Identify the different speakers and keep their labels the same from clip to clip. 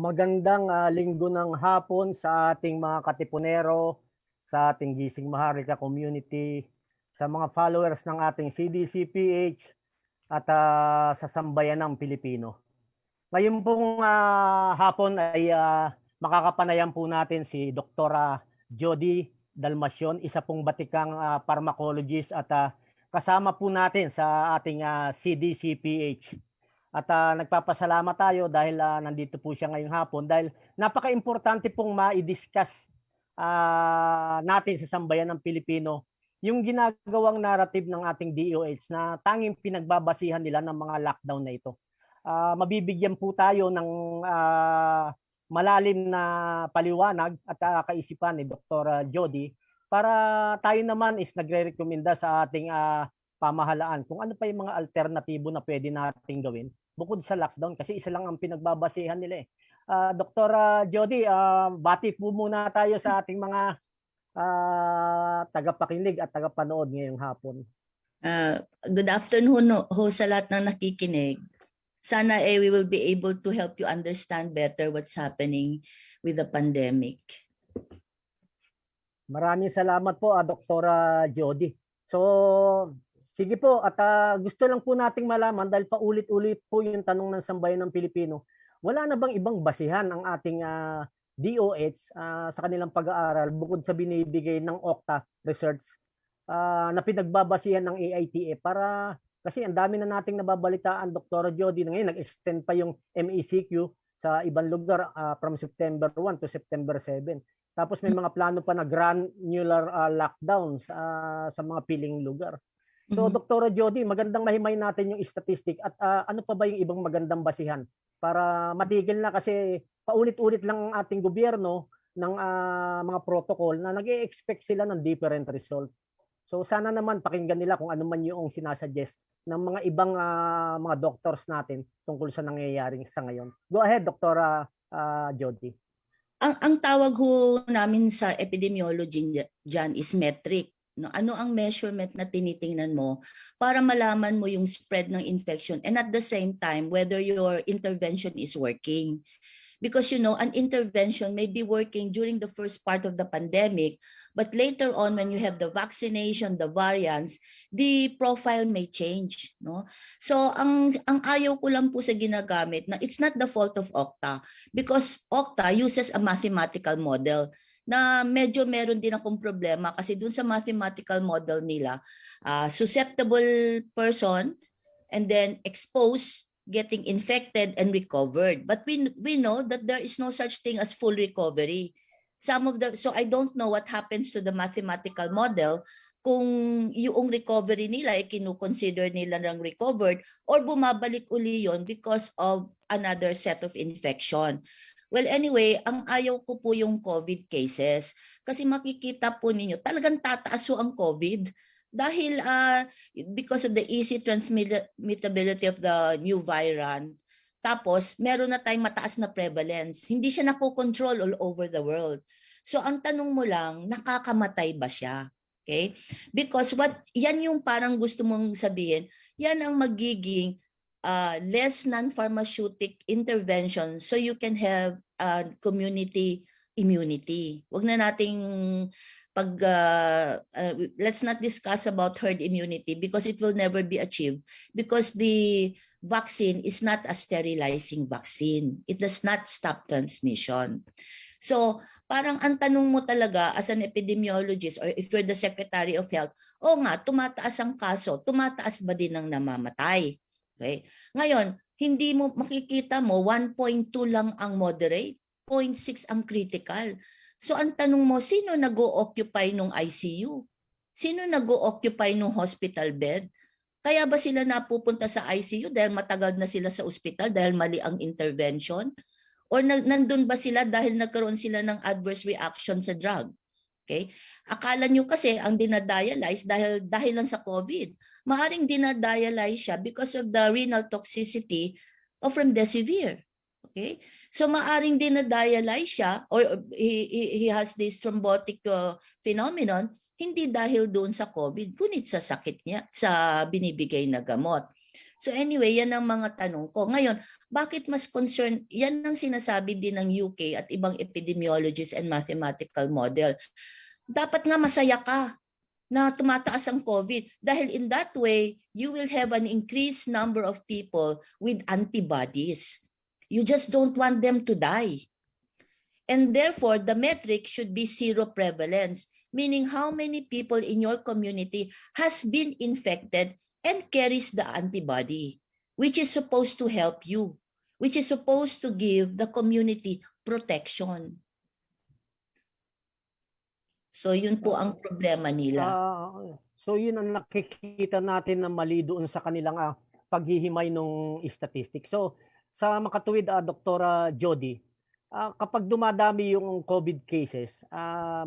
Speaker 1: Magandang linggo ng hapon sa ating mga katipunero, sa ating Gising Maharlika community, sa mga followers ng ating CDCPH at sa sambayanang Pilipino. Ngayon pong hapon ay makakapanayam po natin si Dr. Jody Dalmacion, isa pong batikang pharmacologist at kasama po natin sa ating CDCPH. At nagpapasalamat tayo dahil nandito po siya ngayong hapon dahil napaka-importante pong ma-discuss natin sa sambayan ng Pilipino yung ginagawang narrative ng ating DOH na tanging pinagbabasihan nila ng mga lockdown na ito. Mabibigyan po tayo ng malalim na paliwanag at kaisipan ni Dr. Jody para tayo naman is nagre-rekomenda sa ating pamahalaan kung ano pa yung mga alternatibo na pwede nating gawin bukod sa lockdown kasi isa lang ang pinagbabasihan nila eh. Dr. Jody, bati po muna tayo sa ating mga tagapakinig at tagapanood ngayong hapon.
Speaker 2: Good afternoon ho sa lahat ng nakikinig. Sana we will be able to help you understand better what's happening with the pandemic.
Speaker 1: Maraming salamat po, Dr. Jody. So, sige po, at gusto lang po nating malaman dahil paulit-ulit po yung tanong ng sambayan ng Pilipino, wala na bang ibang basihan ang ating DOH sa kanilang pag-aaral bukod sa binibigay ng Okta Research na pinagbabasihan ng AITA para kasi ang dami na nating nababalitaan, Dr. Jody, na ngayon nag-extend pa yung MECQ sa ibang lugar from September 1 to September 7. Tapos may mga plano pa na granular lockdowns sa mga piling lugar. So, Dr. Jody, magandang mahimay natin yung statistic at ano pa ba yung ibang magandang basihan para matigil na kasi paulit-ulit lang ang ating gobyerno ng mga protocol na nag-e-expect sila ng different result. So, sana naman pakinggan nila kung ano man yung sinasuggest ng mga ibang mga doctors natin tungkol sa nangyayaring sa ngayon. Go ahead, Dr. Jody.
Speaker 2: Ang tawag ho namin sa epidemiology dyan is metric. No, ano ang measurement na tinitingnan mo para malaman mo yung spread ng infection and at the same time whether your intervention is working. Because an intervention may be working during the first part of the pandemic, but later on when you have the vaccination, the variants, the profile may change. No? So ang ayaw ko lang po sa ginagamit na it's not the fault of Okta because Okta uses a mathematical model na medyo meron din akong problema kasi dun sa mathematical model nila, susceptible person and then exposed, getting infected and recovered. But we know that there is no such thing as full recovery. So I don't know what happens to the mathematical model kung yung recovery nila ay kinukonsider nila ng recovered or bumabalik uli yon because of another set of infection. Well, anyway, ang ayaw ko po yung COVID cases kasi makikita po ninyo talagang tataas po ang COVID dahil because of the easy transmittability of the new variant. Tapos, meron na tayong mataas na prevalence. Hindi siya nakokontrol all over the world. So, ang tanong mo lang, nakakamatay ba siya? Okay? Because yan yung parang gusto mong sabihin, yan ang magiging less non-pharmaceutic intervention so you can have community immunity. Wag na nating let's not discuss about herd immunity because it will never be achieved because the vaccine is not a sterilizing vaccine. It does not stop transmission. So, parang ang tanong mo talaga as an epidemiologist or if you're the Secretary of Health, nga, tumataas ang kaso, tumataas ba din ang namamatay? Okay? Ngayon, hindi mo makikita mo 1.2 lang ang moderate, 0.6 ang critical. So ang tanong mo, sino nag-o-occupy nung ICU? Sino nag-o-occupy nung hospital bed? Kaya ba sila napupunta sa ICU dahil matagal na sila sa ospital dahil mali ang intervention? Or nandun ba sila dahil nagkaroon sila ng adverse reaction sa drug? Okay? Akala nyo kasi ang dinadialyze dahil lang sa COVID. Maaring dinadialyze siya because of the renal toxicity of remdesivir. Okay? So maaring dinadialyze siya or he has this thrombotic phenomenon hindi dahil doon sa COVID kundi sa sakit niya, sa binibigay na gamot. So anyway, yan ang mga tanong ko. Ngayon, bakit mas concern, yan ang sinasabi din ng UK at ibang epidemiologists and mathematical model. Dapat nga masaya ka na tumataas ang COVID dahil in that way, you will have an increased number of people with antibodies. You just don't want them to die. And therefore, the metric should be zero prevalence, meaning how many people in your community has been infected and carries the antibody, which is supposed to help you, which is supposed to give the community protection. So yun po ang problema nila.
Speaker 1: So yun ang nakikita natin na mali doon sa kanilang paghihimay ng statistics. So sa makatuwid, Dr. Jody, kapag dumadami yung COVID cases,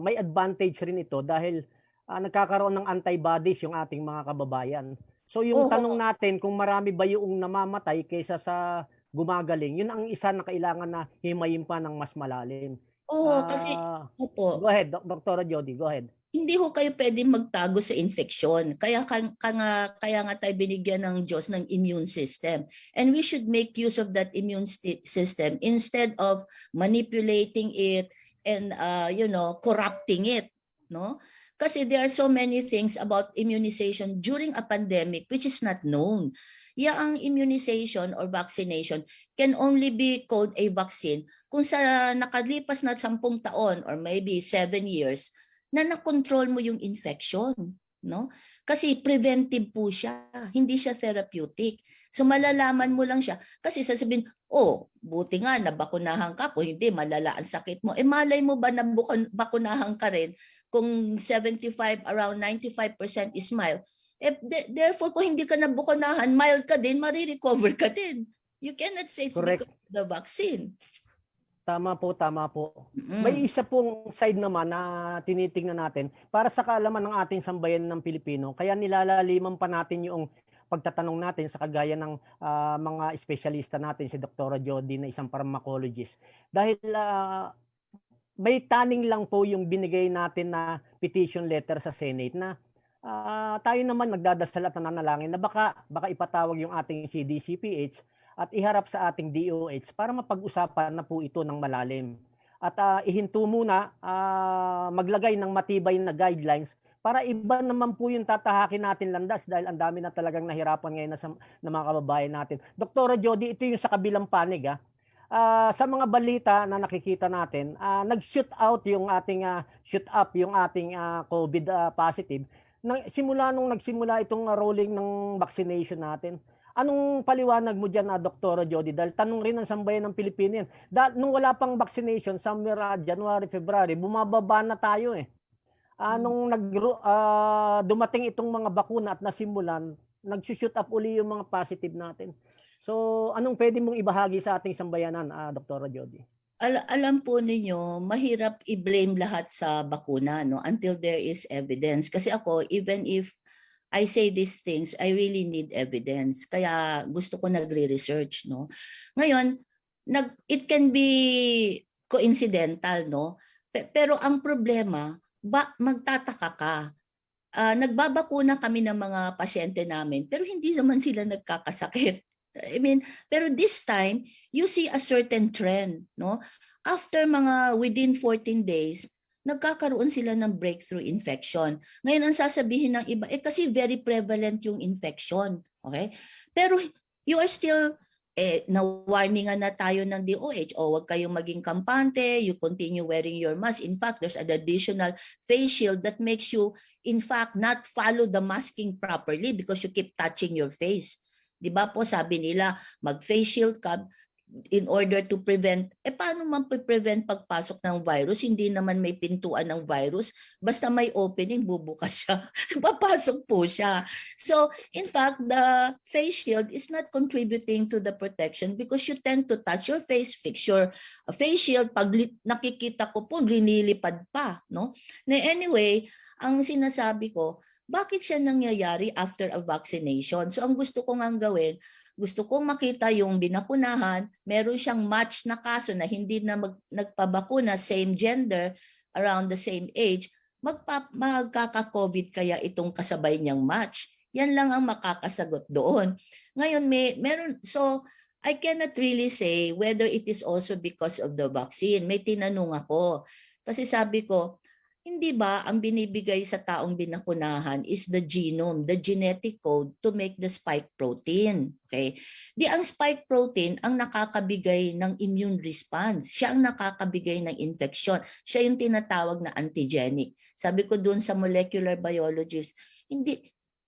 Speaker 1: may advantage rin ito dahil nagkakaroon ng antibodies yung ating mga kababayan. So yung tanong natin kung marami ba yung namamatay kaysa sa gumagaling, yun ang isa na kailangan na himayin pa ng mas malalim.
Speaker 2: Kasi opo.
Speaker 1: Go ahead, Dr. Jody, go ahead.
Speaker 2: Hindi ho kayo pwedeng magtago sa infeksyon. Kaya nga tayo binigyan ng Diyos ng immune system. And we should make use of that immune system instead of manipulating it and corrupting it, no? Kasi there are so many things about immunization during a pandemic which is not known. Ang immunization or vaccination can only be called a vaccine kung sa nakalipas na 10 taon or maybe 7 years na nakontrol mo yung infection, no? Kasi preventive po siya, hindi siya therapeutic. So malalaman mo lang siya kasi sasabihin, buti nga nabakunahan ka, kung hindi malala ang sakit mo. Malay mo ba na bakunahan ka rin kung 75 around 95% is mild? Therefore kung hindi ka nabakunahan, mild ka din, marirecover ka din. You cannot say it's
Speaker 1: correct,
Speaker 2: because of the vaccine.
Speaker 1: Tama po, tama po. May isa pong side naman na tinitingnan natin para sa kaalaman ng ating sambayan ng Pilipino. Kaya nilalaliman pa natin yung pagtatanong natin sa kagaya ng mga espesyalista natin, si Dr. Jody na isang pharmacologist. Dahil may taning lang po yung binigay natin na petition letter sa Senate na tayo naman nagdadasal at nananalangin na baka ipatawag yung ating CDCPH at iharap sa ating DOH para mapag-usapan na po ito ng malalim. At ihinto muna, maglagay ng matibay na guidelines para iba naman po yung tatahakin natin landas dahil ang dami na talagang nahirapan ngayon na mga kababayan natin. Dr. Jody, ito yung sa kabilang panig. Sa mga balita na nakikita natin, nag-shoot up yung ating COVID positive. Simula nung nagsimula itong rolling ng vaccination natin. Anong paliwanag mo dyan, Dr. Jody? Dahil tanong rin ng sambayan ng Pilipino yan. Nung wala pang vaccination, somewhere January, February, bumababa na tayo eh. Nung dumating itong mga bakuna at nasimulan, nag-shoot up uli yung mga positive natin. So, anong pwede mong ibahagi sa ating sambayanan, Dr. Jody?
Speaker 2: Alam po ninyo, mahirap i-blame lahat sa bakuna, no, until there is evidence. Kasi ako, even if I say these things, I really need evidence. Kaya gusto ko nagre-research, no. Ngayon, it can be coincidental, no. Pero ang problema, magtataka ka. Nagbabakuna kami ng mga pasyente namin, pero hindi naman sila nagkakasakit. Pero this time, you see a certain trend, no. After within 14 days, nagkakaroon sila ng breakthrough infection. Ngayon, ang sasabihin ng iba, kasi very prevalent yung infection. Okay? Pero you are still, na-warningan na tayo ng DOH, huwag kayong maging kampante, you continue wearing your mask. In fact, there's an additional face shield that makes you, in fact, not follow the masking properly because you keep touching your face. Di ba po, sabi nila, mag-face shield ka, in order to prevent, paano man prevent pagpasok ng virus? Hindi naman may pintuan ng virus. Basta may opening, bubukas siya. Papasok po siya. So, in fact, the face shield is not contributing to the protection because you tend to touch your face, fix your face shield. Pag nakikita ko po, linilipad pa. No? Anyway, ang sinasabi ko, bakit siya nangyayari after a vaccination? So, ang gusto ko nga gawin, gusto kong makita yung binakunahan, meron siyang match na kaso na hindi na nagpabakuna, same gender, around the same age, magkaka-COVID kaya itong kasabay niyang match. Yan lang ang makakasagot doon. Ngayon, so I cannot really say whether it is also because of the vaccine. May tinanong ako. Kasi sabi ko, hindi ba ang binibigay sa taong binakunahan is the genome, the genetic code to make the spike protein. Okay? Di ang spike protein ang nakakabigay ng immune response. Siya ang nakakabigay ng infection. Siya yung tinatawag na antigenic. Sabi ko doon sa molecular biologist, hindi,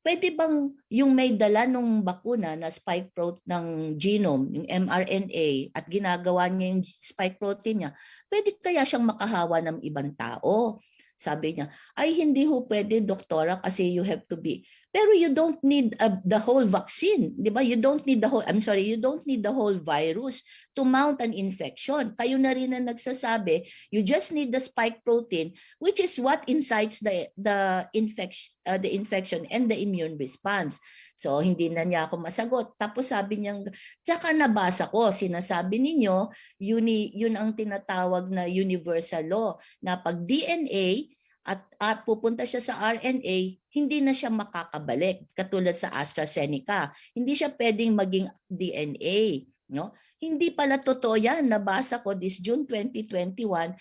Speaker 2: pwede bang yung may dala nung bakuna na spike protein ng genome, yung mRNA, at ginagawa niya yung spike protein niya, pwede kaya siyang makahawa ng ibang tao? Sabi niya, ay hindi ho pwede, doktora, kasi you have to be. Pero you don't need the whole vaccine, di ba? You don't need you don't need the whole virus to mount an infection. Kayo na rin ang nagsasabi, you just need the spike protein, which is what incites the infection and the immune response. So hindi na niya ako masagot. Tapos sabi niya, tsaka nabasa ko, sinasabi ninyo, yun ang tinatawag na universal law, na pag DNA at pupunta siya sa RNA, hindi na siya makakabalik. Katulad sa AstraZeneca, hindi siya pwedeng maging DNA. No? Hindi pala totoo yan. Nabasa ko this June 2021,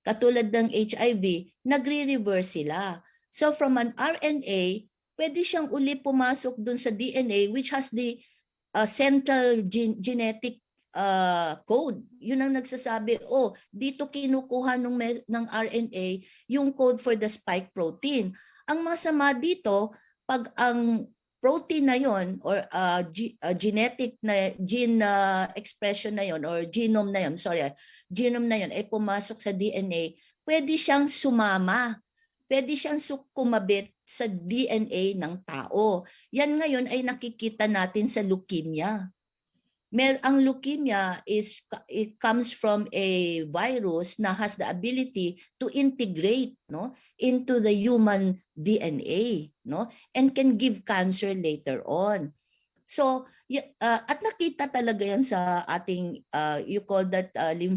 Speaker 2: katulad ng HIV, nagre-reverse sila. So from an RNA, pwede siyang uli pumasok dun sa DNA, which has the central genetic code. Yun ang nagsasabi, dito kinukuha ng RNA yung code for the spike protein. Ang masama dito, pag ang protein na yon or genetic na gene expression na yon or genome na yon, genome na yon ay pumasok sa DNA, pwede siyang sumama. Pwede siyang kumabit sa DNA ng tao. Yan ngayon ay nakikita natin sa leukemia. Ang leukemia it comes from a virus na has the ability to integrate into the human DNA and can give cancer later on. So at nakita talaga yan sa ating you call that human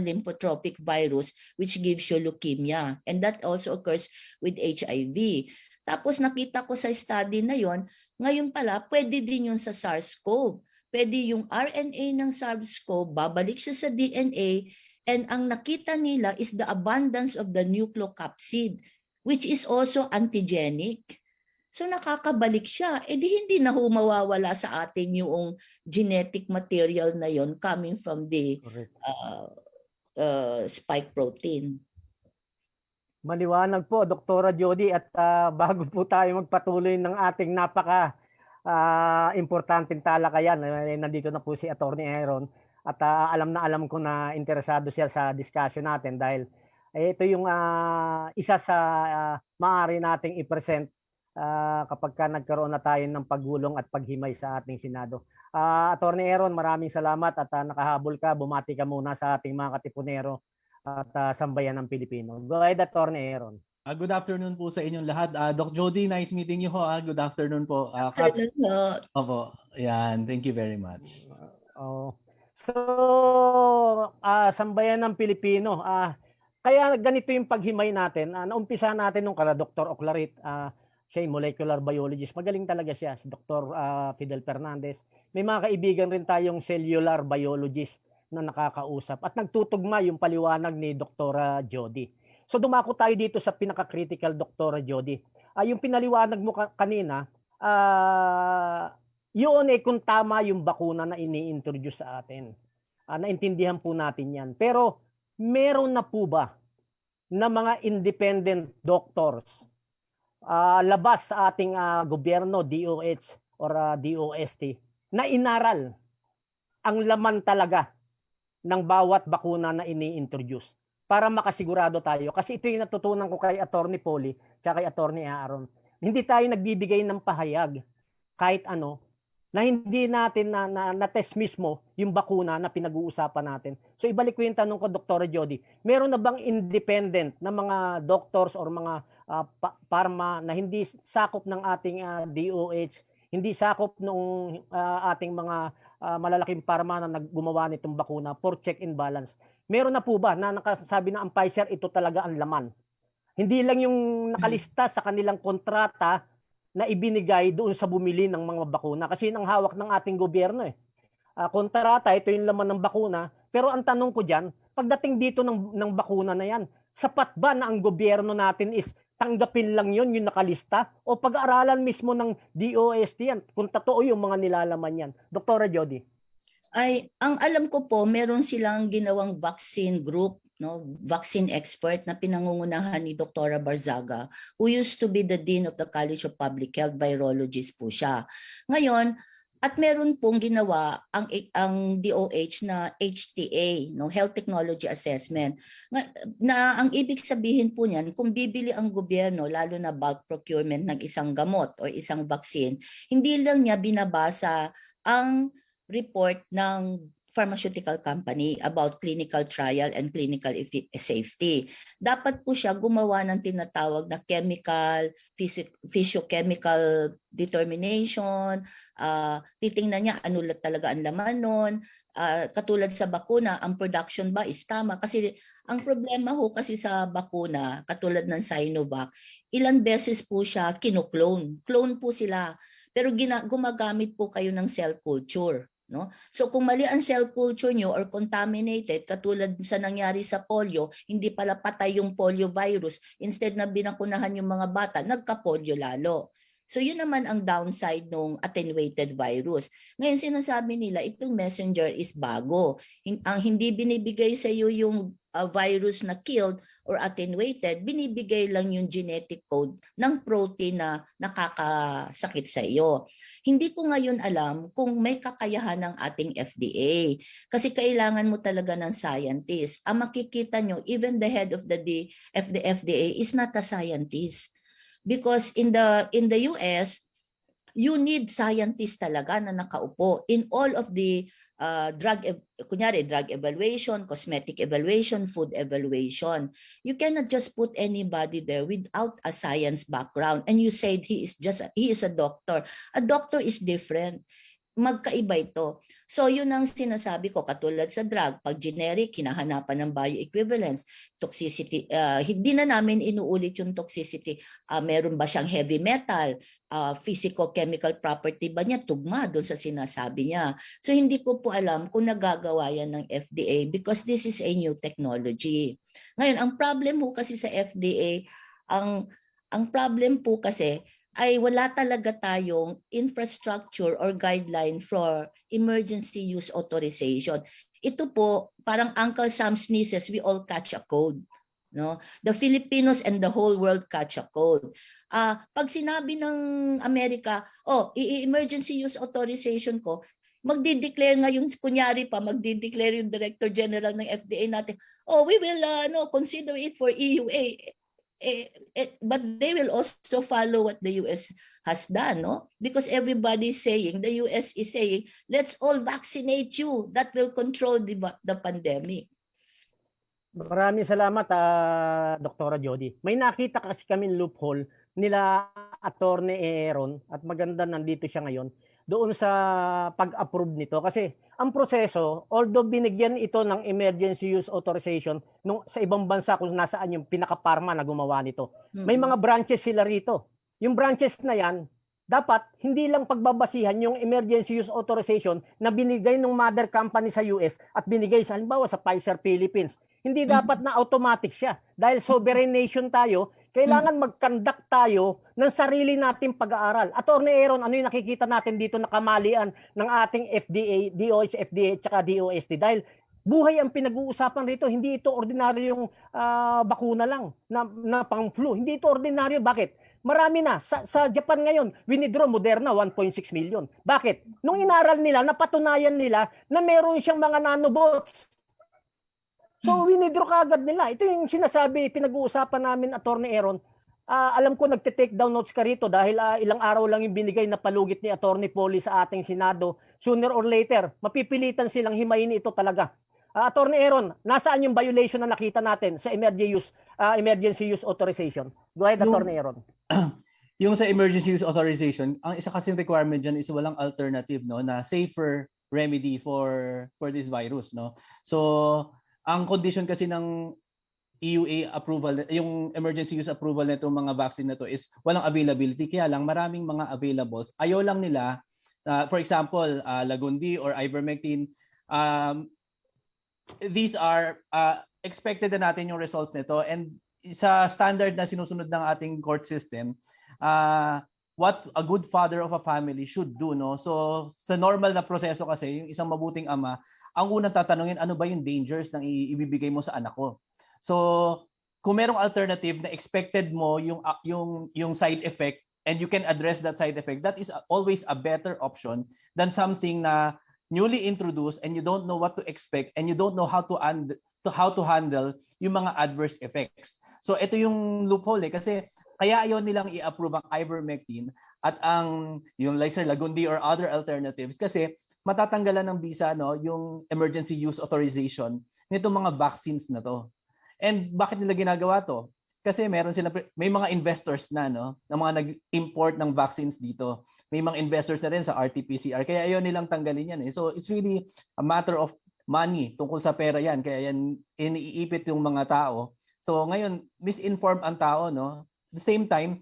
Speaker 2: lymphotropic virus, which gives you leukemia, and that also occurs with HIV. Tapos nakita ko sa study na yon, ngayon pala, pwede din yun sa SARS-CoV. Pwede yung RNA ng SARS-CoV, babalik siya sa DNA, and ang nakita nila is the abundance of the nucleocapsid, which is also antigenic. So nakakabalik siya. Di hindi na mawawala sa atin yung genetic material na yon coming from the spike protein.
Speaker 1: Maliwanag po, Doktora Jody, at bago po tayo magpatuloy ng ating napaka importanteng talakayan, nandito na po si Attorney Aaron, at alam na alam ko na interesado siya sa discussion natin dahil ito yung isa sa maaari nating i-present kapag nagkaroon na tayo ng paggulong at paghimay sa ating Senado. Attorney Aaron, maraming salamat at nakahabol ka, bumati ka muna sa ating mga katipunero at sambayan ng Pilipino. Go ahead, Attorney Aaron.
Speaker 3: Good afternoon po sa inyong lahat. Doc Jody, nice meeting you ho. Good afternoon po.
Speaker 2: Afternoon po.
Speaker 3: Opo. Yan, thank you very much.
Speaker 1: So, sambayan ng Pilipino. Kaya ganito yung paghimay natin. Naumpisa natin nung kala Dr. Oclarit. Siya yung molecular biologist. Magaling talaga siya, si Dr. Fidel Fernandez. May mga kaibigan rin tayong cellular biologist na nakakausap at nagtutugma yung paliwanag ni Dr. Jody. So dumako tayo dito sa pinaka-critical, Dr. Jody. Yung pinaliwanag mo kanina, yun kung tama yung bakuna na ini-introduce sa atin. Naintindihan po natin yan. Pero meron na po ba na mga independent doctors labas sa ating gobyerno, DOH or DOST, na inaral ang laman talaga ng bawat bakuna na ini-introduce para makasigurado tayo? Kasi ito yung natutunan ko kay Attorney Polly at kay Attorney Aaron. Hindi tayo nagbibigay ng pahayag kahit ano na hindi natin na test mismo yung bakuna na pinag-uusapan natin. So ibalik ko yung tanong ko, Dr. Jody. Meron na bang independent na mga doctors or mga pharma na hindi sakop ng ating DOH, hindi sakop ng ating mga malalaking pharma na naggumawa nitong bakuna for check and balance? Meron na po ba na nakasabi na ang Pfizer ito talaga ang laman? Hindi lang yung nakalista sa kanilang kontrata na ibinigay doon sa bumili ng mga bakuna. Kasi yun ang hawak ng ating gobyerno eh. Kontrata, ito yung laman ng bakuna. Pero ang tanong ko dyan, pagdating dito ng bakuna na yan, sapat ba na ang gobyerno natin is tanggapin lang yun, yung nakalista? O pag-aaralan mismo ng DOST yan, kung totoo yung mga nilalaman yan? Doktora Jody.
Speaker 2: Ay, ang alam ko po, meron silang ginawang vaccine group, no, vaccine expert na pinangungunahan ni Dr. Barzaga, who used to be the Dean of the College of Public Health, virologist po siya. Ngayon, at meron pong ginawa ang DOH na HTA, no, Health Technology Assessment. Na ang ibig sabihin po niyan, kung bibili ang gobyerno, lalo na bulk procurement ng isang gamot o isang vaccine, hindi lang niya binabasa ang report ng pharmaceutical company about clinical trial and clinical safety. Dapat po siya gumawa ng tinatawag na chemical, physiochemical determination, titingnan niya ano talaga ang laman nun. Katulad sa bakuna, ang production ba is tama? Kasi ang problema ho kasi sa bakuna, katulad ng Sinovac, ilan beses po siya kino-clone. Clone po sila. Pero gumagamit po kayo ng cell culture. No? So kung mali ang cell culture nyo or contaminated, katulad sa nangyari sa polio, hindi pala patay yung polio virus, instead na binakunahan yung mga bata, nagka-polio lalo. So yun naman ang downside ng attenuated virus. Ngayon sinasabi nila, itong messenger is bago. Ang hindi binibigay sa iyo yung virus na killed or attenuated, binibigay lang yung genetic code ng protein na nakakasakit sa iyo. Hindi ko ngayon alam kung may kakayahan ng ating FDA. Kasi kailangan mo talaga ng scientist. Ang makikita nyo, even the head of the FDA is not a scientist. Because in the US, you need scientists talaga na nakaupo in all of the drug evaluation, cosmetic evaluation, food evaluation. You cannot just put anybody there without a science background and you said he is a doctor. A doctor is different. Magkaiba ito. So yun ang sinasabi ko, katulad sa drug, pag generic, hinahanapan ng bioequivalence, toxicity, hindi na namin inuulit yung toxicity. Meron ba siyang heavy metal? Physico-chemical property ba niya? Tugma doon sa sinasabi niya. So hindi ko po alam kung nagagawa yan ng FDA because this is a new technology. Ngayon, ang problem po kasi sa FDA, ang problem po kasi, ay wala talaga tayong infrastructure or guideline for emergency use authorization. Ito po, parang Uncle Sam sneezes, we all catch a cold. No? The Filipinos and the whole world catch a cold. Pag sinabi ng Amerika, i-emergency use authorization ko, magdi-declare ngayon, kunyari pa, magdi-declare yung Director General ng FDA natin, we will consider it for EUA. But they will also follow what the US has done, no? Because everybody's saying, the US is saying, let's all vaccinate you. That will control the pandemic.
Speaker 1: Maraming salamat, Dr. Jody. May nakita kasi kami loophole nila Attorney Aaron at maganda nandito siya ngayon doon sa pag-approve nito kasi ang proseso, although binigyan ito ng emergency use authorization sa ibang bansa kung nasaan yung pinaka-pharma na gumawa nito, may mga branches sila rito. Yung branches na yan, dapat hindi lang pagbabasihan yung emergency use authorization na binigay ng mother company sa US at binigay sa halimbawa sa Pfizer Philippines. Hindi dapat na automatic siya. Dahil sovereign nation tayo, kailangan mag-conduct tayo ng sarili nating pag-aaral. Attorney Aaron, ano yung nakikita natin dito na kamalian ng ating FDA, DOH, FDA, at DOST? Dahil buhay ang pinag-uusapan rito. Hindi ito ordinaryong bakuna lang na pang-flu. Hindi ito ordinaryo. Bakit? Marami na. Sa Japan ngayon, winidraw Moderna 1.6 million. Bakit? Nung inaral nila, napatunayan nila na meron siyang mga nanobots. So, winidraw kaagad nila. Ito yung sinasabi, pinag-uusapan namin, Attorney Aaron. Alam ko nagte-take down notes ka rito dahil ilang araw lang yung binigay na palugit ni Attorney Polly sa ating Senado. Sooner or later, mapipilitan silang himayin ito talaga. Attorney Aaron, nasaan yung violation na nakita natin sa emergency use authorization? Go ahead, Attorney Aaron.
Speaker 3: Yung sa emergency use authorization, ang isa kasing requirement dyan is walang alternative, no, na safer remedy for this virus, no. So ang condition kasi ng EUA approval, yung emergency use approval na itong mga vaccine na to is walang availability. Kaya lang maraming mga availables. Ayaw lang nila, for example, Lagundi or Ivermectin, these are expected na natin yung results nito, and sa standard na sinusunod ng ating court system, what a good father of a family should do, no? So sa normal na proseso kasi, yung isang mabuting ama, ang unang tatanungin, ano ba yung dangers ng ibibigay mo sa anak ko? So kung merong alternative na expected mo yung side effect, and you can address that side effect, that is always a better option than something na newly introduced and you don't know what to expect and you don't know how to handle yung mga adverse effects. So ito yung loophole kasi kaya ayaw nilang i-approve ang Ivermectin at yung Lyser, Lagundi or other alternatives kasi matatanggalan ng visa, no, yung emergency use authorization nitong mga vaccines na to. And bakit nila ginagawa to? Kasi may mga investors na, no, na mga nag-import ng vaccines dito. May mga investors na rin sa RT-PCR kaya ayaw nilang tanggalin yan. So it's really a matter of money, tungkol sa pera yan. Kaya yan iniipit yung mga tao. So ngayon, misinformed ang tao, no? At the same time,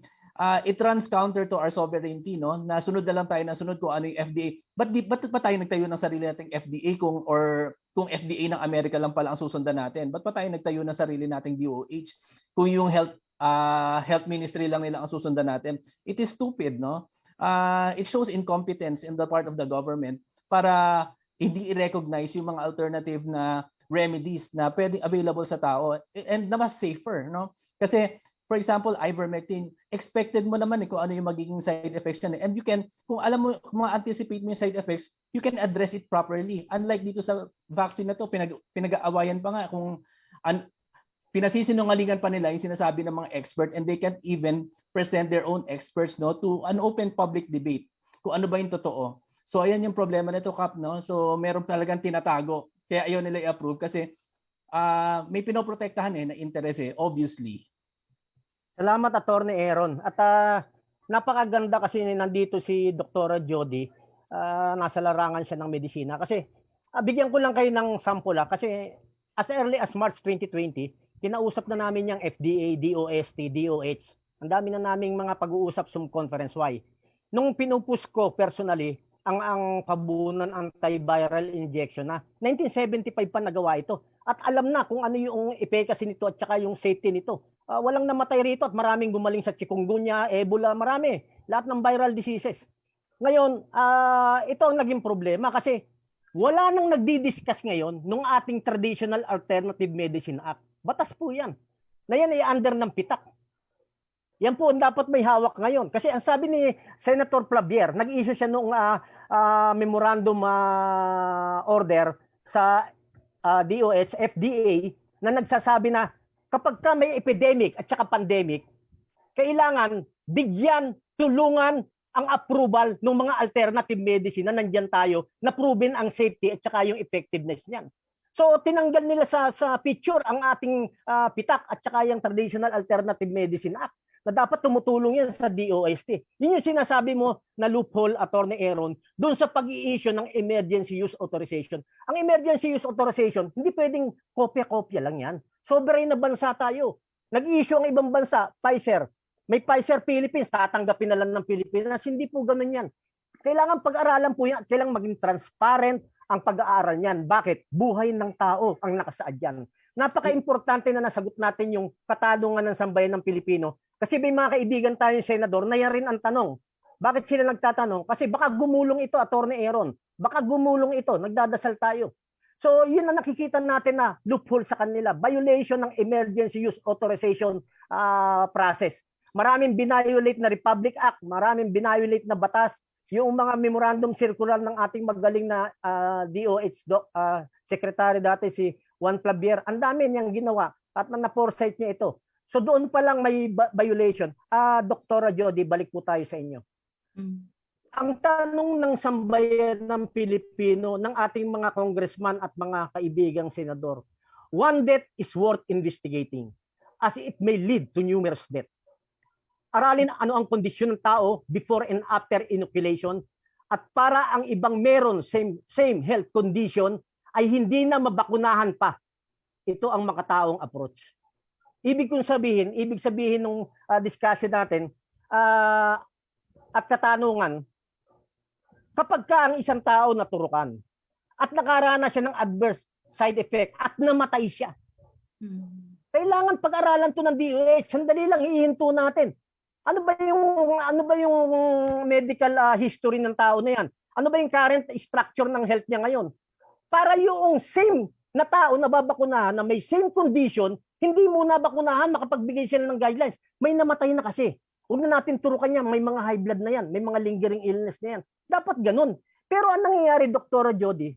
Speaker 3: it runs counter to our sovereignty, no? Nasunod na lang tayo ng sunod kung ano yung FDA. Ba't pa tayo nagtayo ng sarili nating FDA kung FDA ng Amerika lang pala ang susundan natin? Ba't pa tayo nagtayo ng sarili nating DOH kung yung health ministry lang nila ang susundan natin? It is stupid, no? It shows incompetence in the part of the government para hindi i-recognize yung mga alternative na remedies na pwedeng available sa tao and na mas safer, no? Kasi for example, Ivermectin, expected mo naman kung ano yung magiging side effects niyan. And you can, kung alam mo, kung ma-anticipate mo yung side effects, you can address it properly. Unlike dito sa vaccine na to, pinag-aawayan pa nga kung pinasisinungalingan pa nila yung sinasabi ng mga expert, and they can't even present their own experts, no, to an open public debate kung ano ba yung totoo. So ayan yung problema nito, Kap, no? So meron talagang tinatago. Kaya ayaw nila i-approve kasi may pinoprotektahan na interest obviously.
Speaker 1: Salamat, Attorney Aaron. At napakaganda kasi nandito si Dr. Jody. Nasa larangan siya ng medisina. Kasi bigyan ko lang kayo ng sample. Kasi as early as March 2020, kinausap na namin yung FDA, DOST, DOH. Ang dami na naming mga pag-uusap Zoom conference. Why? Nung pinupus ko personally, ang pabunan antiviral injection na 1975 pa nagawa ito. At alam na kung ano yung efficacy nito at saka yung safety nito. Walang namatay rito at maraming gumaling sa chikungunya, Ebola, marami. Lahat ng viral diseases. Ngayon, ito ang naging problema kasi wala nang nagdi-discuss ngayon nung ating Traditional Alternative Medicine Act. Batas po yan. Na yan ay under ng pitak. Yan po ang dapat may hawak ngayon. Kasi ang sabi ni Senator Flavier, nag-issue siya noong memorandum order sa DOH, FDA, na nagsasabi na kapag ka may epidemic at saka pandemic, kailangan bigyan, tulungan ang approval ng mga alternative medicine na nandyan tayo na proven ang safety at saka yung effectiveness niyan. So tinanggal nila sa picture ang ating pitak at saka yung Traditional Alternative Medicine Act na dapat tumutulong yan sa DOST. Yun yung sinasabi mo na loophole, Attorney Aaron, doon sa pag-i-issue ng emergency use authorization. Ang emergency use authorization, hindi pwedeng kopya-kopya lang yan. Sovereign na bansa tayo. Nag-issue ang ibang bansa, Pfizer. May Pfizer Philippines, tatanggapin na lang ng Pilipinas. Hindi po ganun yan. Kailangan pag-aralan po yan. Kailangan maging transparent ang pag-aaral niyan. Bakit? Buhay ng tao ang nakasaad yan. Napaka-importante na nasagot natin yung katanungan ng sambayan ng Pilipino. Kasi may mga kaibigan tayong senador na yan rin ang tanong. Bakit sila nagtatanong? Kasi baka gumulong ito, Attorney Aaron. Baka gumulong ito. Nagdadasal tayo. So yun ang nakikita natin na loophole sa kanila. Violation ng emergency use authorization process. Maraming binayolate na Republic Act. Maraming binayolate na batas. Yung mga memorandum circular ng ating magaling na DOH secretary dati si Juan Flavier. Ang dami niyang ginawa at na-foresight niya ito. So doon pa lang may violation. Dr. Jody, balik po tayo sa inyo. Ang tanong ng sambayan ng Pilipino, ng ating mga congressman at mga kaibigang senador, one death is worth investigating as it may lead to numerous deaths. Aralin ano ang kondisyon ng tao before and after inoculation at para ang ibang meron same health condition ay hindi na mabakunahan pa. Ito ang makataong approach. Ibig sabihin ng discussion natin at katanungan, kapag ka ang isang tao naturukan at nakaranas siya ng adverse side effect at namatay siya, kailangan pag-aralan to ng DOH. Sandali lang, hihinto natin. Ano ba yung medical history ng tao na yan? Ano ba yung current structure ng health niya ngayon? Para yung same na tao na babakunahan na may same condition, hindi muna bakunahan, makapagbigay sila ng guidelines. May namatay na kasi. Huwag na natin turukan niya, may mga high blood na yan, may mga lingering illness na yan. Dapat ganun. Pero ang nangyayari, Dr. Jody,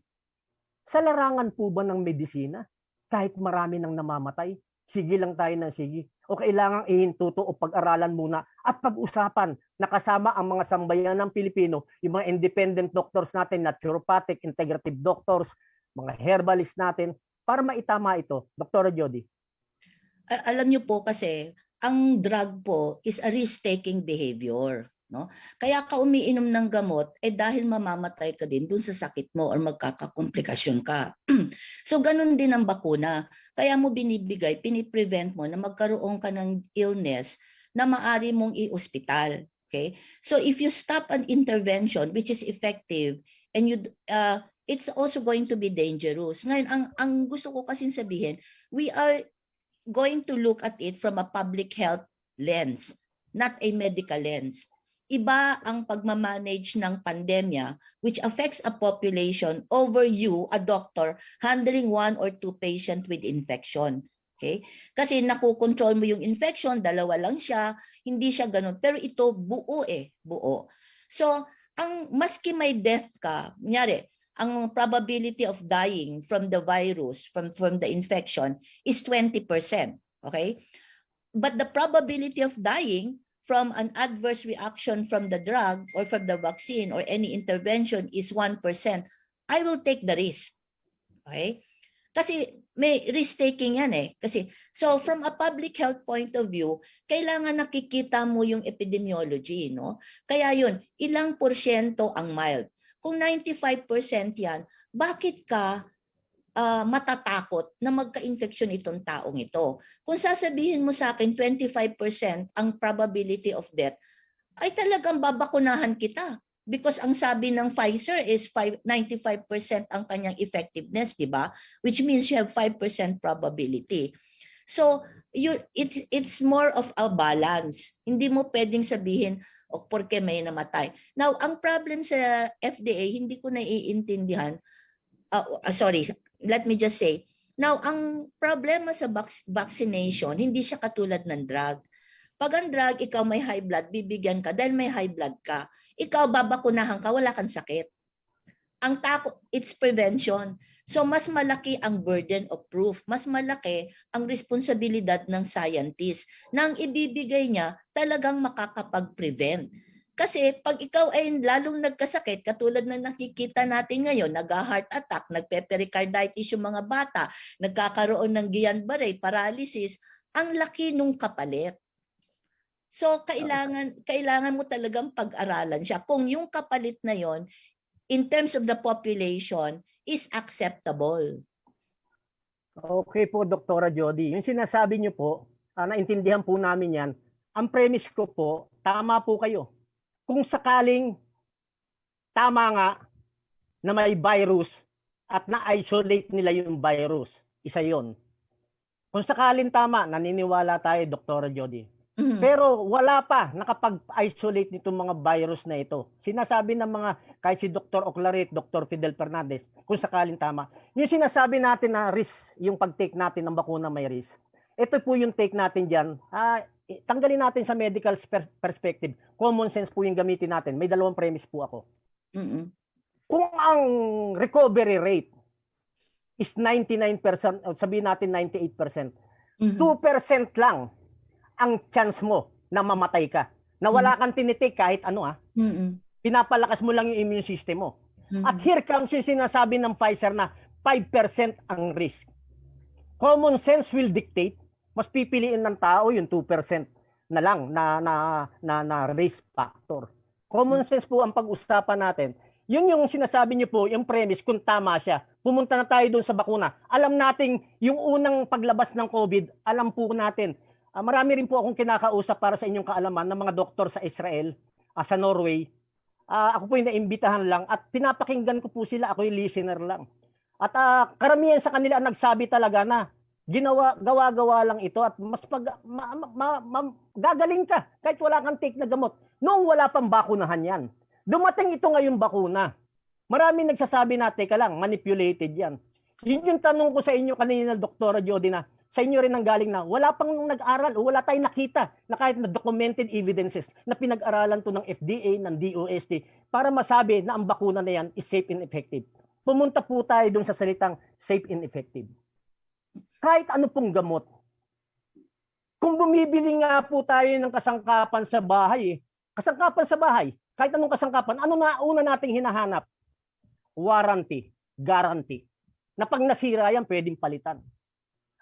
Speaker 1: sa larangan po ba ng medisina, kahit marami nang namamatay, sige lang tayo ng sige. O kailangang ihintuto o pag-aralan muna at pag-usapan na kasama ang mga sambayan ng Pilipino, yung mga independent doctors natin, naturopathic, integrative doctors, mga herbalist natin, para maitama ito, Dr. Jody.
Speaker 2: Alam niyo po kasi, ang drug po is a risk-taking behavior. No? Kaya ka umiinom ng gamot dahil mamamatay ka din dun sa sakit mo or magkakakomplikasyon ka. So ganun din ang bakuna. Kaya mo binibigay, piniprevent mo na magkaroon ka ng illness na maari mong i-ospital. Okay? So if you stop an intervention which is effective and it's also going to be dangerous. Ngayon, ang gusto ko kasi sabihin, we are going to look at it from a public health lens, not a medical lens. Iba ang pagmamanage ng pandemya which affects a population over you, a doctor, handling 1 or 2 patient with infection. Okay? Kasi nakukontrol mo yung infection, 2 lang siya, hindi siya ganun. Pero ito buo buo. So, maski may death ka, kunyari, ang probability of dying from the virus, from the infection is 20%. Okay? But the probability of dying from an adverse reaction from the drug or from the vaccine or any intervention is 1%. I will take the risk. Okay? Kasi may risk-taking yan Kasi, so from a public health point of view, kailangan nakikita mo yung epidemiology, no? Kaya yun, ilang porsyento ang mild? Kung 95% yan, bakit ka matatakot na magka-infection itong taong ito? Kung sasabihin mo sa akin 25% ang probability of death, ay talagang babakunahan kita. Because ang sabi ng Pfizer is 95% ang kanyang effectiveness, di ba? Which means you have 5% probability. So, it's more of a balance. Hindi mo pwedeng sabihin, porque may namatay. Now, ang problem sa FDA, hindi ko naiintindihan. Let me just say. Now, ang problema sa vaccination, hindi siya katulad ng drug. Pag ang drug, ikaw may high blood, bibigyan ka dahil may high blood ka. Ikaw babakunahan ka, wala kang sakit. Ang it's prevention. So mas malaki ang burden of proof, mas malaki ang responsibilidad ng scientist na ang ibibigay niya talagang makakapag-prevent. Kasi pag ikaw ay lalong nagkasakit, katulad ng nakikita natin ngayon, nag-heart attack, nagpe-pericarditis yung mga bata, nagkakaroon ng Guillain-Barré, paralysis, ang laki nung kapalit. So kailangan mo talagang pag-aralan siya kung yung kapalit na yon in terms of the population is acceptable.
Speaker 1: Okay po, Dr. Jody. Yung sinasabi niyo po, naintindihan po namin yan. Ang premise ko po, tama po kayo. Kung sakaling tama nga na may virus at na-isolate nila yung virus, isa yon. Kung sakaling tama, naniniwala tayo, Dr. Jody. Mm-hmm. Pero wala pa nakapag-isolate nitong mga virus na ito. Sinasabi ng mga, kahit si Dr. Oclaret, Dr. Fidel Fernandez, kung sakaling tama. Yung sinasabi natin na risk, yung pag-take natin ng bakuna may risk. Ito po yung take natin dyan. Tanggalin natin sa medical perspective. Common sense po yung gamitin natin. May 2 premise po ako. Mm-hmm. Kung ang recovery rate is 99%, sabihin natin 98%, mm-hmm. 2% lang ang chance mo na mamatay ka. Na wala kang tinitake kahit ano mm-hmm. Pinapalakas mo lang yung immune system mo. Mm-hmm. At here comes yung sinasabi ng Pfizer na 5% ang risk. Common sense will dictate, mas pipiliin ng tao yung 2% na lang na risk factor. Common sense po ang pag-usapan natin. Yun yung sinasabi niyo po, yung premise, kung tama siya. Pumunta na tayo doon sa bakuna. Alam nating yung unang paglabas ng COVID, alam po natin. Marami rin po akong kinakausap para sa inyong kaalaman ng mga doktor sa Israel, sa Norway. Ako po yung naimbitahan lang at pinapakinggan ko po sila, ako yung listener lang. At karamihan sa kanila nagsabi talaga na gawa-gawa lang ito at mas gagaling ka kahit wala kang take na gamot. Noong wala pang bakunahan yan. Dumating ito ngayong bakuna. Marami nagsasabi na, teka lang, manipulated yan. Yun yung tanong ko sa inyo kanina, Dr. Jody, na sa inyo rin ang galing na wala pang nag-aral o wala tayong nakita na kahit na documented evidences na pinag-aralan to ng FDA, ng DOST para masabi na ang bakuna na yan is safe and effective. Pumunta po tayo dun sa salitang safe and effective. Kahit ano pong gamot. Kung bumibili nga po tayo ng kasangkapan sa bahay, kasangkapan sa bahay, kahit anong kasangkapan, ano na una nating hinahanap? Warranty, guarantee. Na pag nasira yan, pwedeng palitan.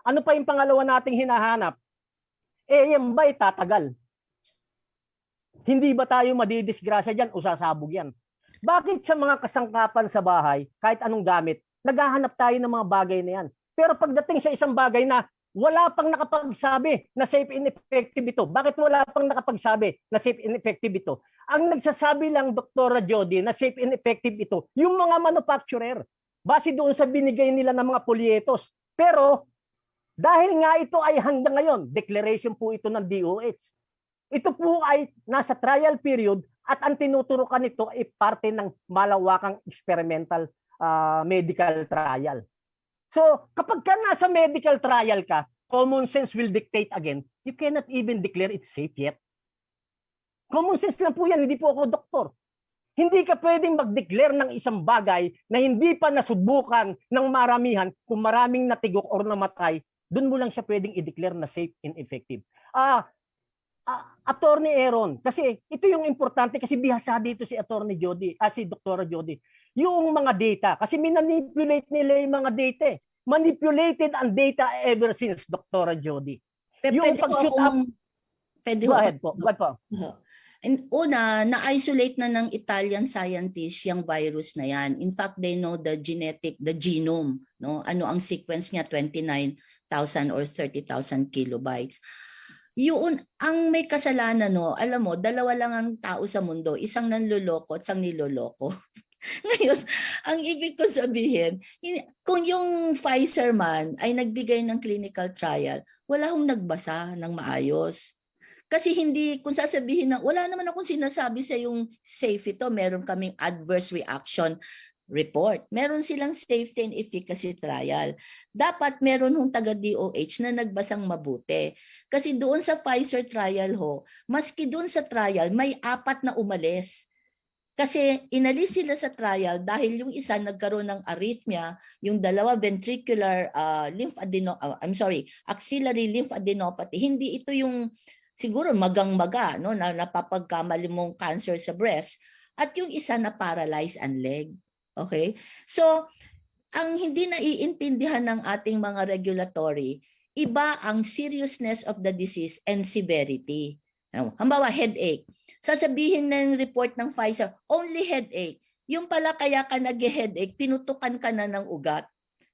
Speaker 1: Ano pa yung pangalawa nating hinahanap? Yan ba'y tatagal? Hindi ba tayo madidisgrasya dyan o sasabog yan? Bakit sa mga kasangkapan sa bahay, kahit anong gamit, naghahanap tayo ng mga bagay na yan? Pero pagdating sa isang bagay na wala pang nakapagsabi na safe and effective ito. Bakit wala pang nakapagsabi na safe and effective ito? Ang nagsasabi lang, Dr. Jody, na safe and effective ito, yung mga manufacturer. Base doon sa binigay nila ng mga polyetos. Pero dahil nga ito ay hanggang ngayon, declaration po ito ng DOH. Ito po ay nasa trial period at ang tinuturukan nito ay parte ng malawakang experimental medical trial. So kapag ka nasa medical trial ka, common sense will dictate again, you cannot even declare it safe yet. Common sense lang po yan, hindi po ako doktor. Hindi ka pwedeng mag-declare ng isang bagay na hindi pa nasubukan ng maramihan, kung maraming natigok or namatay, doon mo lang siya pwedeng i-declare na safe and effective. Attorney Aaron, kasi ito yung importante kasi bihasa dito si Attorney Jody, si Dr. Jody. Yung mga data, kasi minanipulate nila yung mga data. Manipulated ang data ever since, Dr. Jody. Yung pag-shoot up, go ahead po.
Speaker 2: And una, na-isolate na ng Italian scientists yung virus na yan. In fact, they know the genome. No? Ano ang sequence niya, 29,000 or 30,000 kilobytes. Yun, ang may kasalanan, no, alam mo, dalawa lang ang tao sa mundo, isang nanloloko at isang niloloko. Ngayon, ang ibig ko sabihin, kung yung Pfizer man ay nagbigay ng clinical trial, wala hong nagbasa ng maayos. Kasi hindi, kung sasabihin na, wala naman akong sinasabi sa yung safe ito, meron kaming adverse reaction report. Meron silang safety and efficacy trial. Dapat meron hong taga-DOH na nagbasang mabuti. Kasi doon sa Pfizer trial ho, maski doon sa trial, may 4 na umalis. Kasi inalis sila sa trial dahil yung isa nagkaroon ng arrhythmia, yung dalawa ventricular axillary lymphadenopathy. Hindi ito yung siguro magang-maga, no, na napapagkamali mong cancer sa breast. At yung isa na paralyzed ang leg. Okay? So, ang hindi naiintindihan ng ating mga regulatory, iba ang seriousness of the disease and severity. Halimbawa, headache. Sasabihin ng report ng Pfizer, only headache. Yung pala kaya ka nag-headache, pinutukan ka na ng ugat,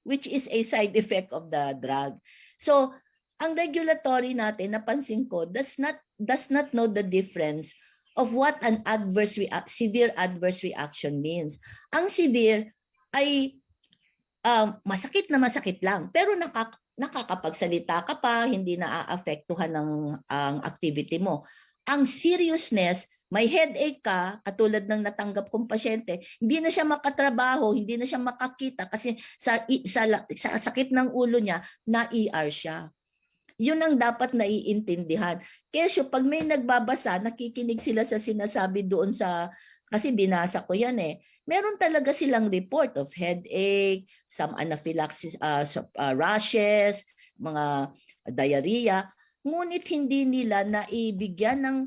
Speaker 2: which is a side effect of the drug. So, ang regulatory natin, napansin ko, does not know the difference of what an severe adverse reaction means. Ang severe ay masakit na masakit lang, pero nakakapagsalita ka pa, hindi naaapektuhan ng activity mo. Ang seriousness, may headache ka, katulad ng natanggap kong pasyente, hindi na siya makatrabaho, hindi na siya makakita kasi sa sakit ng ulo niya, na-ER siya. Yun ang dapat naiintindihan. Kesyo, pag may nagbabasa, nakikinig sila sa sinasabi doon sa, kasi binasa ko yan eh, meron talaga silang report of headache, some anaphylaxis, rashes, mga diarrhea, ngunit hindi nila naibigyan ng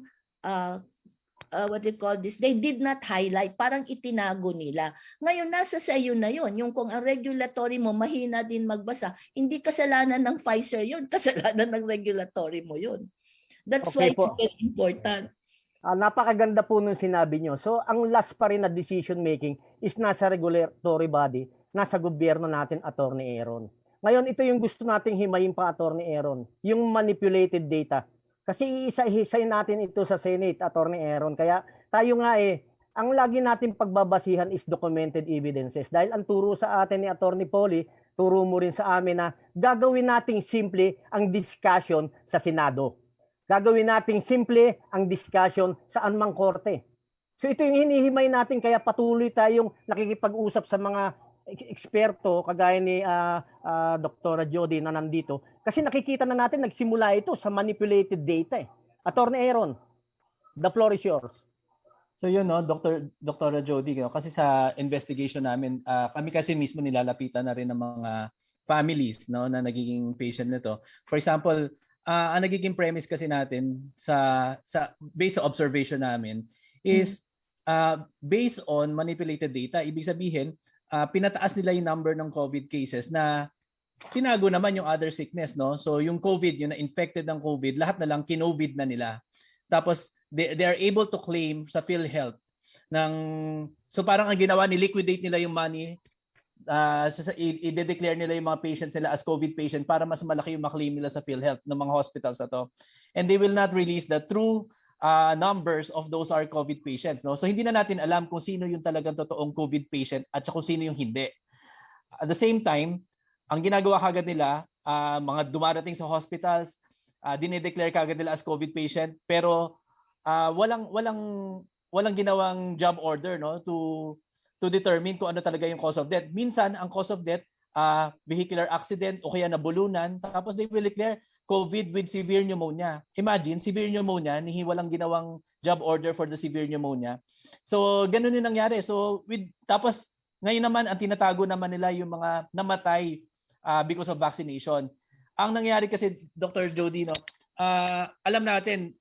Speaker 2: what they call this, they did not highlight, parang itinago nila. Ngayon, nasa sa iyo na yun. Yung kung ang regulatory mo mahina din magbasa, hindi kasalanan ng Pfizer yun, kasalanan ng regulatory mo yun. That's why it's very important.
Speaker 1: Napakaganda po nung sinabi nyo. So, ang last pa rin na decision making is nasa regulatory body, nasa gobyerno natin, Attorney Aaron. Ngayon, ito yung gusto nating himayin pa, Attorney Aaron, yung manipulated data. Kasi iisa-isay natin ito sa Senate, Attorney Aaron. Kaya tayo nga ang lagi natin pagbabasihan is documented evidences. Dahil ang turo sa atin ni Attorney Polly, turo mo rin sa amin na gagawin nating simple ang discussion sa Senado. Gagawin nating simple ang discussion sa anumang korte. So ito yung hinihimay natin, kaya patuloy tayong nakikipag-usap sa mga eksperto kagaya ni Dr. Jody na nandito. Kasi nakikita na natin nagsimula ito sa manipulated data. Attorney Aaron, the floor is yours.
Speaker 3: So yun, no, Dr. Jody, kasi sa investigation namin, kami kasi mismo nilalapitan na rin ng mga families, no, na nagiging patient nito. For example, ang nagiging premise kasi natin sa based sa observation namin is based on manipulated data. Ibig sabihin, pinataas nila yung number ng COVID cases na tinago naman yung other sickness, no? So yung COVID, yung na-infected ng COVID, lahat na lang kinovid na nila. Tapos they are able to claim sa PhilHealth so parang ang ginawa ni liquidate nila yung money, i-declare nila yung mga patients nila as COVID patient para mas malaki yung maklaim nila sa PhilHealth ng mga hospitals na to. And they will not release the true numbers of those are COVID patients, no? So hindi na natin alam kung sino yung talagang totoong COVID patient at kung sino yung hindi. At the same time, ang ginagawa kagad nila, mga dumarating sa hospitals, dinedeclare kagad nila as COVID patient, pero walang ginawang job order, no, to determine kung ano talaga yung cause of death. Minsan ang cause of death, vehicular accident o kaya nabulunan, tapos they will declare COVID with severe pneumonia. Imagine, severe pneumonia, walang ginawang job order for the severe pneumonia. So ganun yung nangyari. So tapos ngayon naman ang tinatago naman nila yung mga namatay because of vaccination. Ang nangyari kasi, Dr. Jody, no, alam natin,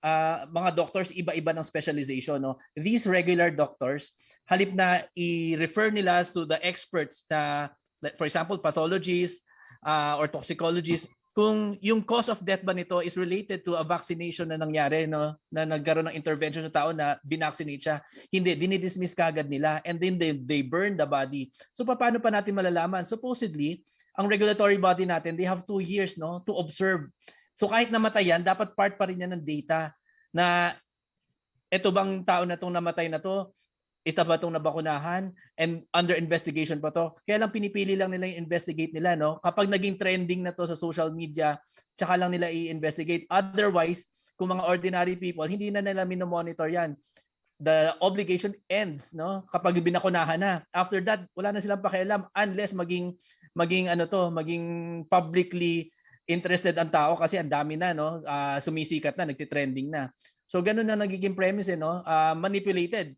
Speaker 3: mga doctors, iba-iba ng specialization. No? These regular doctors, halip na i-refer nila to the experts na, for example, pathologists or toxicologists, kung yung cause of death ba nito is related to a vaccination na nangyari, no, na nagkaroon ng intervention sa tao na binvaccinate siya. Hindi, dinidismiss kagad nila and then they burn the body. So paano pa natin malalaman? Supposedly, ang regulatory body natin, they have 2 years, no, to observe. So kahit namatay yan, dapat part pa rin yan ng data na ito bang tao na itong namatay na to, ito ba itong nabakunahan and under investigation pa to. Kaya lang pinipili lang nila yung investigate nila, no? Kapag naging trending na to sa social media, tsaka lang nila i-investigate. Otherwise, kung mga ordinary people, hindi na nila minomonitor yan. The obligation ends, no? Kapag binakunahan na. After that, wala na silang pakialam unless maging publicly interested ang tao kasi ang dami na, no, sumisikat na, nagtitrending na. So ganun na nagiging premise, no, manipulated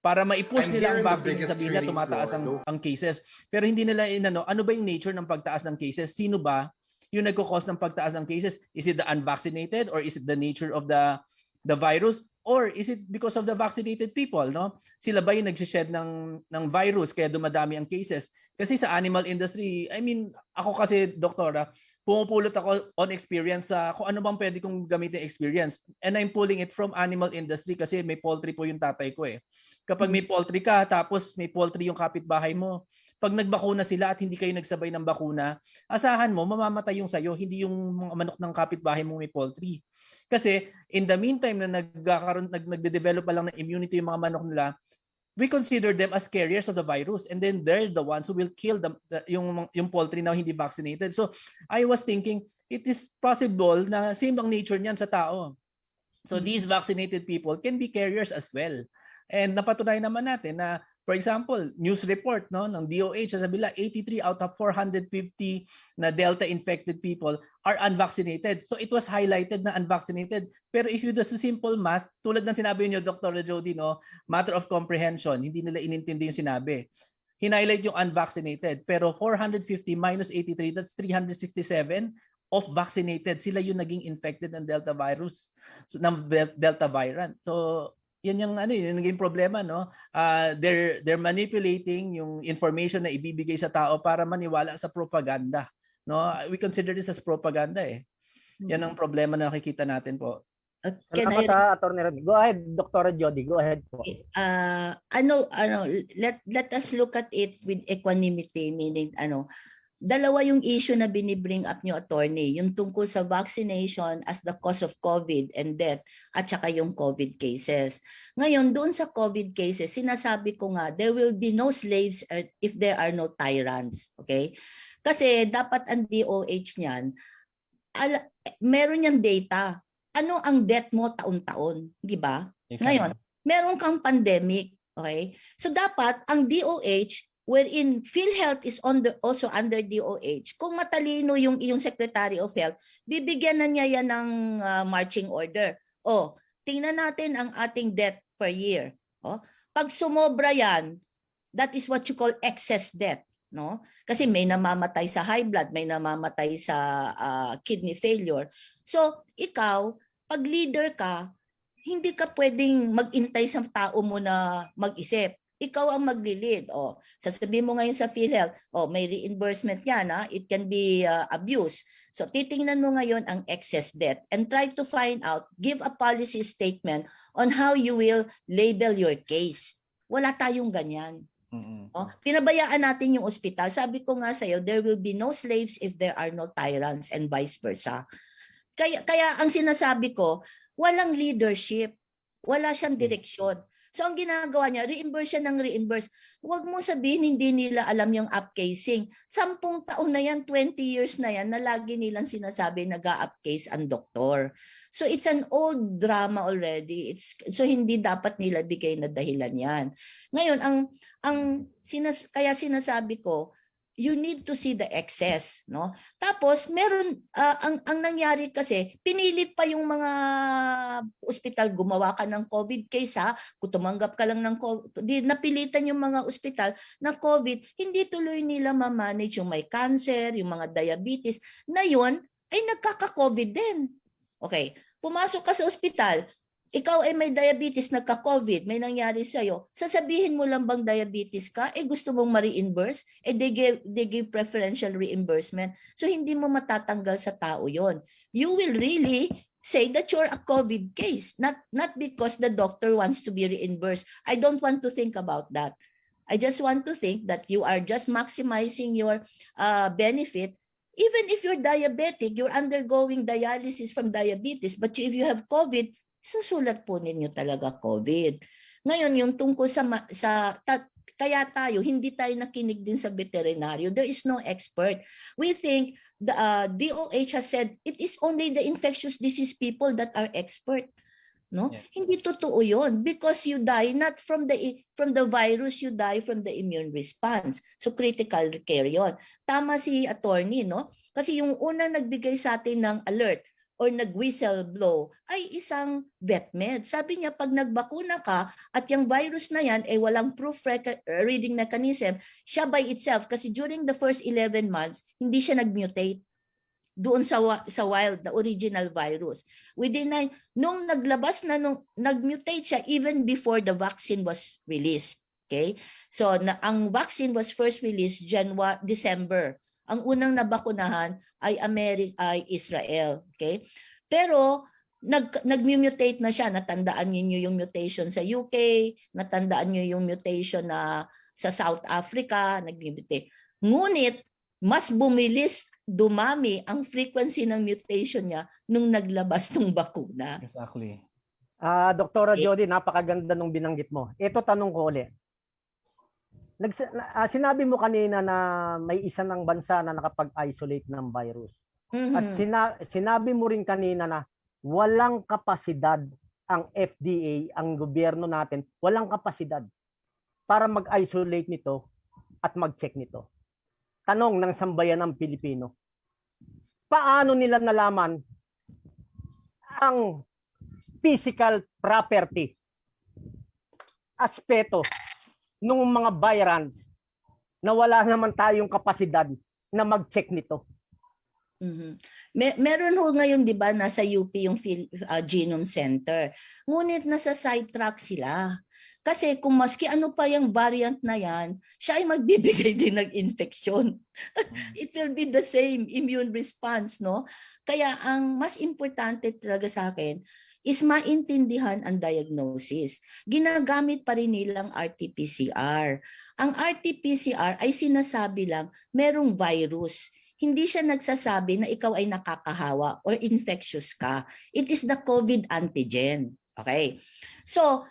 Speaker 3: para maipush nila ang vaccine, sabihin na tumataas ang cases. Pero hindi nila ano ba yung nature ng pagtaas ng cases? Sino ba yung nagko-cause ng pagtaas ng cases? Is it the unvaccinated or is it the nature of the virus? Or is it because of the vaccinated people, no? Sila ba yung nagsished ng virus kaya dumadami ang cases? Kasi sa animal industry, I mean, ako kasi, doktora, pumupulot ako on experience sa kung ano bang pwede kong gamitin experience. And I'm pulling it from animal industry kasi may poultry po yung tatay ko eh. Kapag may poultry ka, tapos may poultry yung kapitbahay mo, pag nagbakuna sila at hindi kayo nagsabay ng bakuna, asahan mo, mamamatay yung sayo, hindi yung mga manok ng kapitbahay mo may poultry. Kasi in the meantime na nagde-develop pa lang ng immunity yung mga manok nila, we consider them as carriers of the virus and then they're the ones who will kill yung poultry na hindi vaccinated. So I was thinking, it is possible na same ang nature niyan sa tao. So these vaccinated people can be carriers as well. And napatunayan naman natin na, for example, news report, no, ng DOH, sabi nila 83 out of 450 na Delta infected people are unvaccinated. So it was highlighted na unvaccinated. Pero if you do the simple math, tulad ng sinabi niyo, Dr. Jody, no, matter of comprehension, hindi nila inintindi yung sinabi. Highlight yung unvaccinated. Pero 450 minus 83, that's 367 of vaccinated. Sila yung naging infected ng Delta virus, ng Delta variant. So yan yung yung naging problema, no? They're manipulating yung information na ibibigay sa tao para maniwala sa propaganda, no? We consider this as propaganda eh. Yan ang problema na nakikita natin po.
Speaker 2: Can I
Speaker 1: Salamat Attorney Remy. Go ahead, Dr. Jody. Go ahead po.
Speaker 2: let us look at it with equanimity, meaning dalawa yung issue na binibring up nyo, attorney, yung tungkol sa vaccination as the cause of COVID and death at saka yung COVID cases. Ngayon, doon sa COVID cases, sinasabi ko nga, there will be no slaves if there are no tyrants. Okay? Kasi dapat ang DOH niyan, meron niyang data. Ano ang death mo taon-taon, di ba? Ngayon, meron kang pandemic, okay? So dapat ang DOH, wherein PhilHealth is also under DOH, kung matalino yung iyong Secretary of Health, bibigyan na niya yan ng marching order. Tingnan natin ang ating death per year. Pag sumobra yan, that is what you call excess death. No? Kasi may namamatay sa high blood, may namamatay sa kidney failure. So, ikaw, pag leader ka, hindi ka pwedeng mag-intay sa tao mo na mag-isip. Ikaw ang magli-lead. Sasabihin mo ngayon sa PhilHealth, may reimbursement yan, it can be abuse. So titingnan mo ngayon ang excess debt and try to find out, give a policy statement on how you will label your case. Wala tayong ganyan. Pinabayaan natin yung ospital. Sabi ko nga sa'yo, there will be no slaves if there are no tyrants and vice versa. Kaya ang sinasabi ko, walang leadership. Wala siyang direksyon. So ang ginagawa niya, reimburse siya ng reimburse. Huwag mo sabihin hindi nila alam yung upcasing. 10 taon na yan, 20 years na yan, na lagi nilang sinasabi nag-upcase ang doktor. So it's an old drama already. So hindi dapat nila bigay na dahilan yan. Ngayon, kaya sinasabi ko, you need to see the excess, no? Tapos meron ang nangyari kasi pinilit pa yung mga ospital gumawa ka ng COVID case, kung tumanggap ka lang ng COVID, napilitan yung mga ospital na COVID, hindi tuloy nila ma-manage yung may cancer, yung mga diabetes, na yun ay nagkaka-COVID din. Okay, pumasok ka sa ospital, ikaw ay may diabetes, nagka-COVID, may nangyari sa'yo, sasabihin mo lang bang diabetes ka? Gusto mong ma-reimburse? They give preferential reimbursement. So hindi mo matatanggal sa tao yon. You will really say that you're a COVID case, not because the doctor wants to be reimbursed. I don't want to think about that. I just want to think that you are just maximizing your benefit. Even if you're diabetic, you're undergoing dialysis from diabetes, but if you have COVID, susulat po ninyo talaga COVID. Ngayon, yung tungkol kaya tayo, hindi tayo nakinig din sa veterinaryo. There is no expert. We think the DOH has said it is only the infectious disease people that are expert. No? Yeah. Hindi totoo yun because you die not from the virus, you die from the immune response. So critical care yun. Tama si attorney, no? Kasi yung unang nagbigay sa atin ng alert or nag-whistle blow ay isang vetmed. Sabi niya, pag nagbakuna ka at yung virus na yan ay walang proof reading mechanism, siya by itself, kasi during the first 11 months, hindi siya nag-mutate doon sa wild, the original virus. Within nung naglabas na, nung nag-mutate siya even before the vaccine was released. Okay? So, ang vaccine was first released December. Ang unang nabakunahan ay Israel, okay? Pero nag-mutate na siya. Natandaan niyo yung mutation sa UK, natandaan niyo yung mutation na sa South Africa, nag-mutate. Ngunit mas dumami ang frequency ng mutation niya nung naglabas ng bakuna.
Speaker 3: Exactly.
Speaker 1: Dr. Jody, napakaganda nung binanggit mo. Ito tanong ko ulit. Sinabi mo kanina na may isa ng bansa na nakapag-isolate ng virus. Mm-hmm. At sinabi mo rin kanina na walang kapasidad ang FDA, ang gobyerno natin, walang kapasidad para mag-isolate nito at mag-check nito. Tanong ng sambayan ng Pilipino, paano nila nalaman ang physical property, aspeto ng mga variants na wala naman tayong kapasidad na mag-check nito?
Speaker 2: Mm-hmm. Meron ho ngayon, di ba, nasa UP yung Genome Center. Ngunit nasa sidetrack sila. Kasi kung maski ano pa yung variant na yan, siya ay magbibigay din ng infeksyon. It will be the same immune response, no? Kaya ang mas importante talaga sa akin, is maintindihan ang diagnosis. Ginagamit pa rin nilang RT-PCR. Ang RT-PCR ay sinasabi lang merong virus. Hindi siya nagsasabi na ikaw ay nakakahawa or infectious ka. It is the COVID antigen. Okay? So,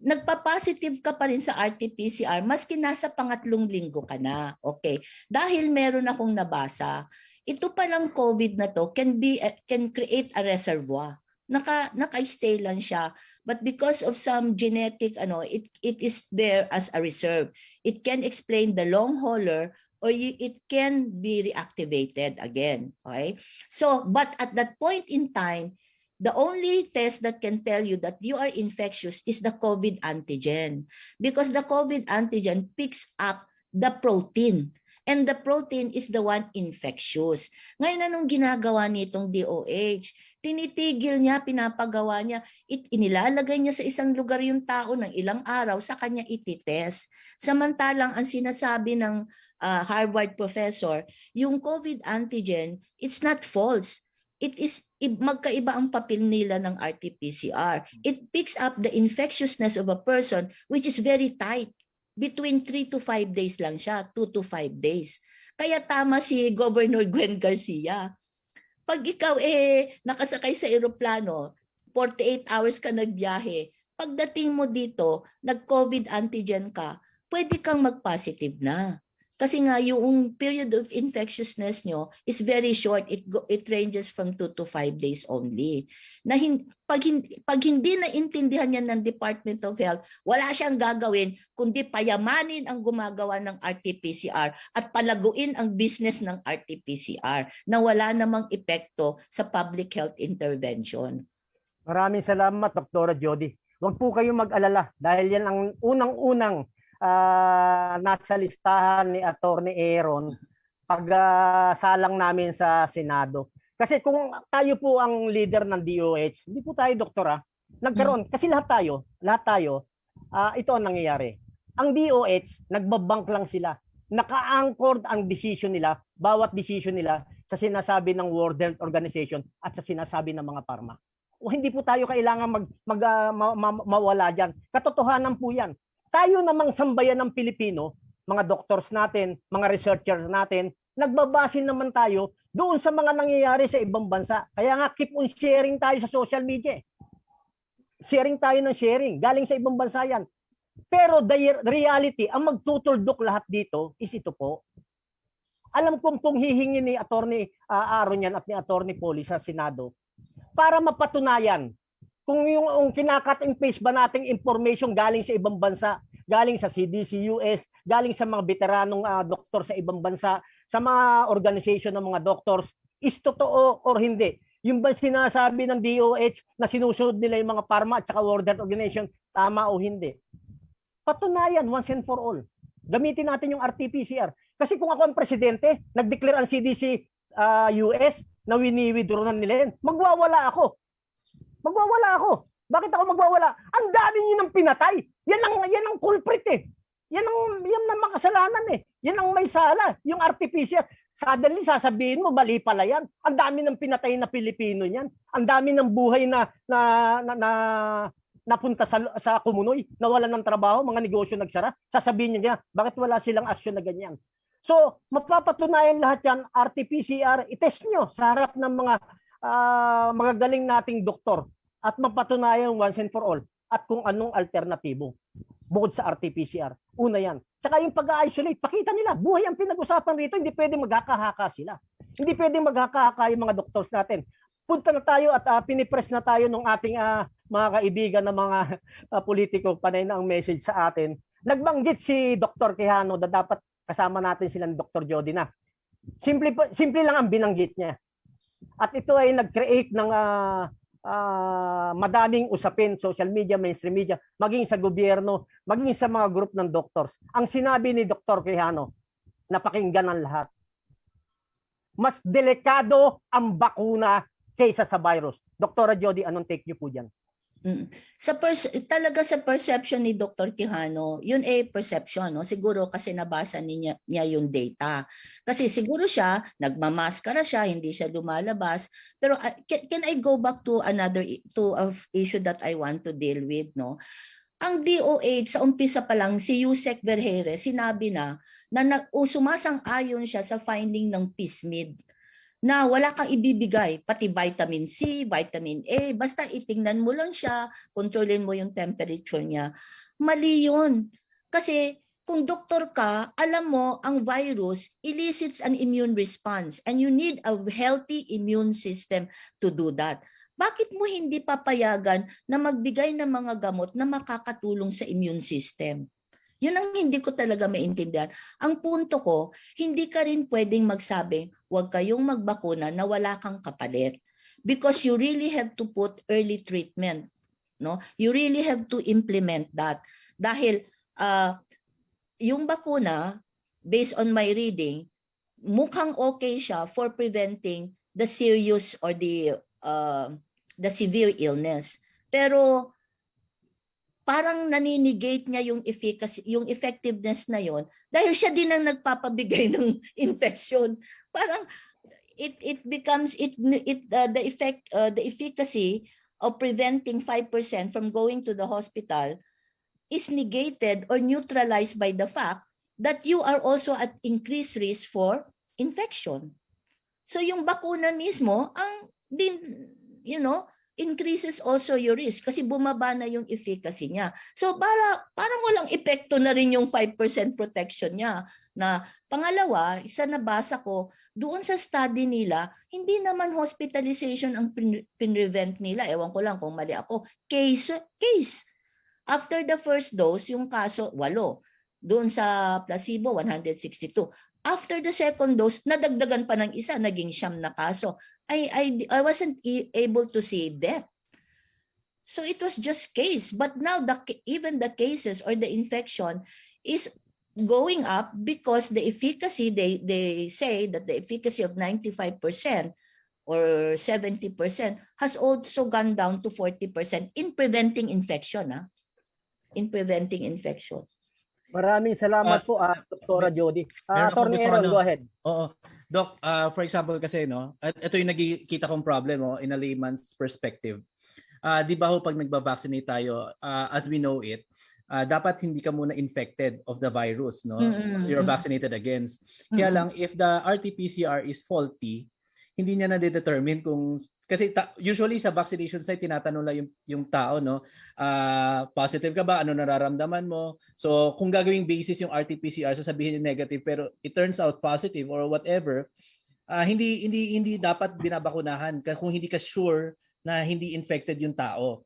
Speaker 2: nagpa-positive ka pa rin sa RT-PCR maski nasa pangatlong linggo ka na. Okay? Dahil meron akong nabasa, ito palang COVID na to can create a reservoir. Naka-stay lang siya, but because of some genetic it is there as a reserve. It can explain the long hauler or it can be reactivated again. Okay, so but at that point in time, the only test that can tell you that you are infectious is the COVID antigen, because the COVID antigen picks up the protein. And the protein is the one infectious. Ngayon, anong ginagawa nitong DOH? Tinitigil niya, pinapagawa niya, inilalagay niya sa isang lugar yung tao ng ilang araw, sa kanya ititest. Samantalang ang sinasabi ng Harvard professor, yung COVID antigen, it's not false. It is magkaiba ang papel nila ng RT-PCR. It picks up the infectiousness of a person which is very tight. Between 3 to 5 days lang siya, 2 to 5 days. Kaya tama si Governor Gwen Garcia. Pag ikaw nakasakay sa eroplano, 48 hours ka nagbiyahe, pagdating mo dito, nag-COVID antigen ka, pwede kang mag-positive na. Kasi nga yung period of infectiousness nyo is very short. It ranges from 2 to 5 days only. Na pag hindi naintindihan yan ng Department of Health, wala siyang gagawin kundi payamanin ang gumagawa ng RT-PCR at palaguin ang business ng RT-PCR na wala namang epekto sa public health intervention.
Speaker 1: Maraming salamat, Dr. Jody. Huwag po kayong mag-alala dahil yan ang unang-unang nasa listahan ni Attorney Aaron pag salang namin sa Senado. Kasi kung tayo po ang leader ng DOH, hindi po tayo doktora, nagkaroon, kasi lahat tayo, ito ang nangyayari. Ang DOH, nagbabank lang sila. Naka-anchored ang decision nila, bawat decision nila sa sinasabi ng World Health Organization at sa sinasabi ng mga pharma. O hindi po tayo kailangan mawala dyan. Katotohanan po yan. Tayo namang sambayan ng Pilipino, mga doctors natin, mga researchers natin, nagbabase naman tayo doon sa mga nangyayari sa ibang bansa. Kaya nga, keep on sharing tayo sa social media. Sharing tayo ng sharing. Galing sa ibang bansa yan. Pero the reality, ang magtutuldok lahat dito is ito po. Alam kong pong hihingi ni Attorney Aaron yan at ni Attorney Polly sa Senado para mapatunayan kung yung kinakat and paste ba nating information galing sa ibang bansa, galing sa CDC US, galing sa mga veteranong doktor sa ibang bansa, sa mga organization ng mga doctors, is totoo or hindi. Yung ba sinasabi ng DOH na sinusunod nila yung mga pharma at saka World Health Organization, tama o hindi? Patunayan once and for all. Gamitin natin yung RT-PCR. Kasi kung ako ang presidente, nag-declare ang CDC US na wini-withdraw na nila yan, magwawala ako. Bakit ako magwawala? Ang dami niyo nang pinatay. Yan ang culprit eh. Yan ang makasalanan eh. Yan ang may sala, yung RT-PCR. Suddenly sasabihin mo mali pala yan. Ang dami ng pinatay na Pilipino niyan. Ang dami ng buhay na napunta sa kumunoy, nawalan ng trabaho, mga negosyo nagsara. Sasabihin niya, bakit wala silang aksyon na ganyan? So, mapapatunayan lahat yan, RT-PCR, itest nyo sa harap ng mga magagaling nating doktor at mapatunayan once and for all at kung anong alternatibo bukod sa RT-PCR. Una yan. Tsaka yung pag-isolate, pakita nila, buhay ang pinag-usapan rito, hindi pwede maghaka-haka sila. Hindi pwede maghaka-haka yung mga doctors natin. Punta na tayo at pinipress na tayo ng ating mga kaibigan na mga politiko, panay na ang message sa atin. Nagbanggit si Dr. Quijano na dapat kasama natin sila ni Dr. Jody na. Simple lang ang binanggit niya. At ito ay nag-create ng madaming usapin, social media, mainstream media, maging sa gobyerno, maging sa mga group ng doctors. Ang sinabi ni Dr. Quijano, napakinggan ng lahat. Mas delikado ang bakuna kaysa sa virus. Dr. Jody, anong take niyo po dyan?
Speaker 2: Mm. Talaga sa perception ni Dr. Quijano, yun perception, no? Siguro kasi nabasa niya yung data. Kasi siguro siya, nagmamaskara siya, hindi siya lumalabas. Pero can I go back to issue that I want to deal with, no? Ang DOH sa umpisa pa lang, si Yusek Vergeire, sinabi na sumasang-ayon siya sa finding ng PISMID na wala kang ibibigay, pati vitamin C, vitamin A, basta itingnan mo lang siya, kontrolin mo yung temperature niya. Mali yun. Kasi kung doktor ka, alam mo ang virus elicits an immune response and you need a healthy immune system to do that. Bakit mo hindi papayagan na magbigay ng mga gamot na makakatulong sa immune system? Yun ang hindi ko talaga maintindihan. Ang punto ko, hindi ka rin pwedeng magsabi, huwag kayong magbakuna na wala kang kapalit. Because you really have to put early treatment. No? You really have to implement that. Dahil yung bakuna, based on my reading, mukhang okay siya for preventing the serious or the severe illness. Pero parang naninegate niya yung efficacy, yung effectiveness na yon dahil siya din ang nagpapabigay ng infection. Parang it becomes the efficacy of preventing 5% from going to the hospital is negated or neutralized by the fact that you are also at increased risk for infection. So yung bakuna mismo ang increases also your risk kasi bumaba na yung efficacy niya. So parang walang epekto na rin yung 5% protection niya. Na pangalawa, isa nabasa ko, doon sa study nila, hindi naman hospitalization ang prevent nila. Ewan ko lang kung mali ako. Case. After the first dose, yung kaso 8. Doon sa placebo, 162. After the second dose, nadagdagan pa ng isa, naging 9 na kaso. I wasn't able to see death. So it was just case. But now even the cases or the infection is going up because the efficacy, they say that the efficacy of 95% or 70% has also gone down to 40% in preventing infection. In preventing infection.
Speaker 1: Maraming salamat po, Dr. Jody. Attorney
Speaker 3: gusto
Speaker 1: Aaron, go ahead.
Speaker 3: Oo. Doc, for example kasi, no, at ito yung nakikita kong problem in a layman's perspective. Di ba pag nagba-vaccinate tayo, as we know it, dapat hindi ka muna infected of the virus, no? You're vaccinated against. Kaya lang, if the RT-PCR is faulty, hindi niya na-determine kung kasi usually sa vaccination site tinatanong lang yung tao, no, positive ka ba, ano nararamdaman mo, so kung gagawing basis yung RT-PCR sasabihin niya negative pero it turns out positive or whatever, hindi dapat binabakunahan kung hindi ka sure na hindi infected yung tao.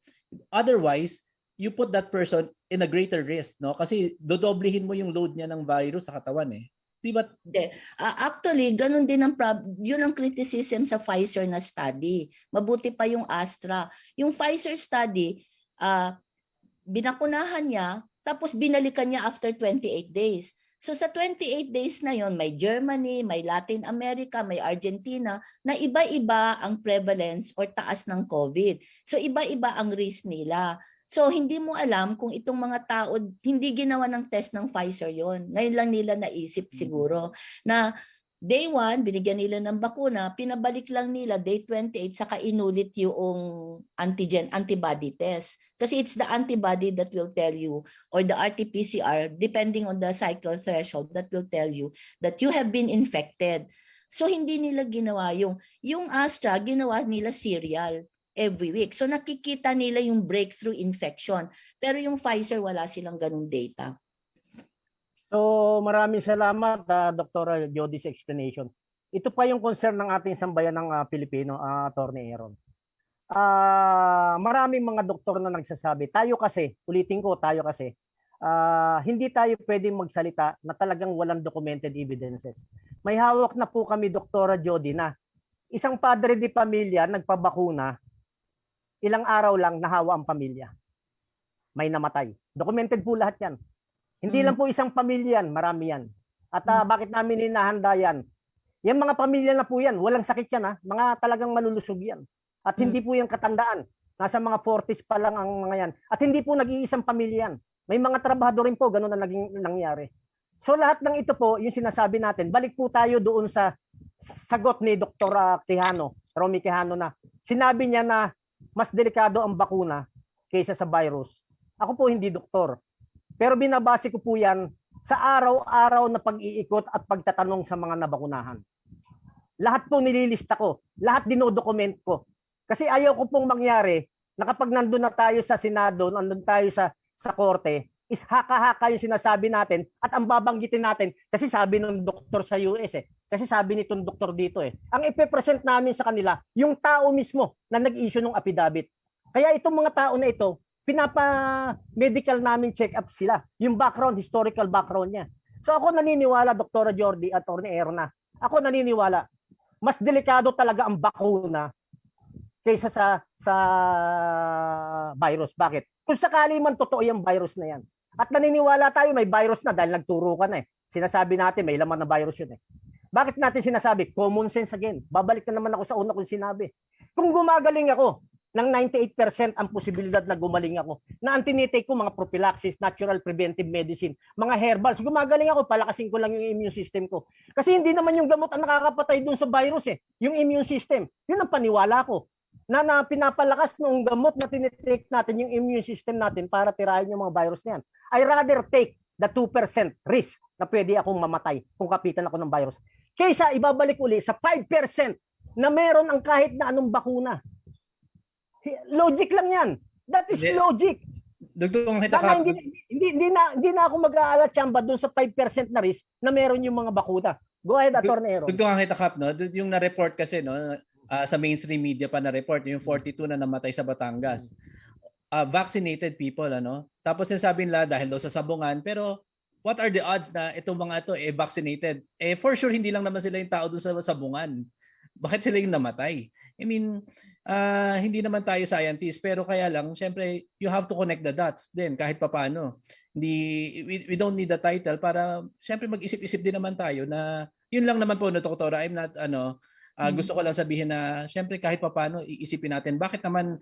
Speaker 3: Otherwise you put that person in a greater risk, no, kasi dodoblehin mo yung load niya ng virus sa katawan Diba?
Speaker 2: Actually, ganun din yun ang criticism sa Pfizer na study. Mabuti pa yung Astra. Yung Pfizer study, binakunahan niya, tapos binalikan niya after 28 days. So sa 28 days na yon, may Germany, may Latin America, may Argentina, na iba-iba ang prevalence or taas ng COVID. So iba-iba ang risk nila. So hindi mo alam kung itong mga tao, hindi ginawa ng test ng Pfizer yon. Ngayon lang nila naisip siguro na day 1, binigyan nila ng bakuna, pinabalik lang nila day 28, saka inulit yung antibody test. Kasi it's the antibody that will tell you, or the RT-PCR, depending on the cycle threshold, that will tell you that you have been infected. So hindi nila ginawa yung Astra, ginawa nila serial every week. So nakikita nila yung breakthrough infection. Pero yung Pfizer, wala silang ganung data.
Speaker 1: So maraming salamat, Dr. Jody's explanation. Ito pa yung concern ng ating sambayan ng Pilipino, Attorney Aaron. Maraming mga doktor na nagsasabi, tayo kasi, hindi tayo pwedeng magsalita na talagang walang documented evidences. May hawak na po kami, Dr. Jody, na isang padre di pamilya nagpabakuna, ilang araw lang nahawa ang pamilya. May namatay. Documented po lahat yan. Hindi lang po isang pamilya yan, marami yan. At bakit namin hinahanda yan? Yung mga pamilya na po yan, walang sakit yan Mga talagang malulusog yan. At hindi po yan katandaan. Nasa mga 40s pa lang ang mga yan. At hindi po nag-iisang pamilya yan. May mga trabahador rin po, ganun na naging nangyari. So lahat ng ito po, yung sinasabi natin, balik po tayo doon sa sagot ni Dr. Quijano, Romy Quijano, na sinabi niya na mas delikado ang bakuna kaysa sa virus. Ako po hindi doktor. Pero binabase ko po yan sa araw-araw na pag-iikot at pagtatanong sa mga nabakunahan. Lahat po nililista ko. Lahat dinodokument ko. Kasi ayaw ko pong mangyari na kapag nandun na tayo sa Senado, nandun tayo sa Korte, is haka-haka yung sinasabi natin at ang babanggitin natin kasi sabi ng doktor sa US kasi sabi nitong doktor dito ang ipe-present namin sa kanila yung tao mismo na nag-issue ng affidavit. Kaya itong mga tao na ito, pinapa-medical namin check-up sila, yung background, historical background niya. So ako naniniwala, Dr. Jordi at Atty. Erna, ako naniniwala, mas delikado talaga ang bakuna kaysa sa virus. Bakit? Kung sakali man totoo yung virus na yan. At naniniwala tayo may virus na dahil nagturo ka na Sinasabi natin may laman na virus yun Bakit natin sinasabi? Common sense again. Babalik na naman ako sa una kong sinabi. Kung gumagaling ako, ng 98% ang posibilidad na gumaling ako. Na ang tinitake ko mga prophylaxis, natural preventive medicine, mga herbals. Gumagaling ako, palakasin ko lang yung immune system ko. Kasi hindi naman yung gamot ang nakakapatay dun sa virus Yung immune system. Yun ang paniwala ko. Na pinapalakas ng gamot na tinitake natin yung immune system natin para tirahin yung mga virus na yan. I rather take the 2% risk na pwede akong mamatay kung kapitan ako ng virus. Kaysa ibabalik uli sa 5% na meron ang kahit na anong bakuna. Logic lang yan. That is logic.
Speaker 3: Dugtong kita
Speaker 1: Baka hindi na ako mag-aalat chamba doon sa 5% na risk na meron yung mga bakuna. Go ahead, Atty. Aaron.
Speaker 3: Dugtong kita kap, no? Yung na-report kasi, no? Sa mainstream media pa na-report, yung 42 na namatay sa Batangas. Vaccinated people, ano? Tapos sinasabi nila dahil daw sa sabungan, pero what are the odds na itong mga ito vaccinated? For sure, hindi lang naman sila yung tao doon sa sabungan. Bakit sila yung namatay? I mean, hindi naman tayo scientist, pero kaya lang, syempre, you have to connect the dots din kahit papaano. We don't need the title para syempre mag-isip-isip din naman tayo na yun lang naman po, no, Doktora. I'm not, gusto ko lang sabihin na syempre kahit papaano, iisipin natin, bakit naman,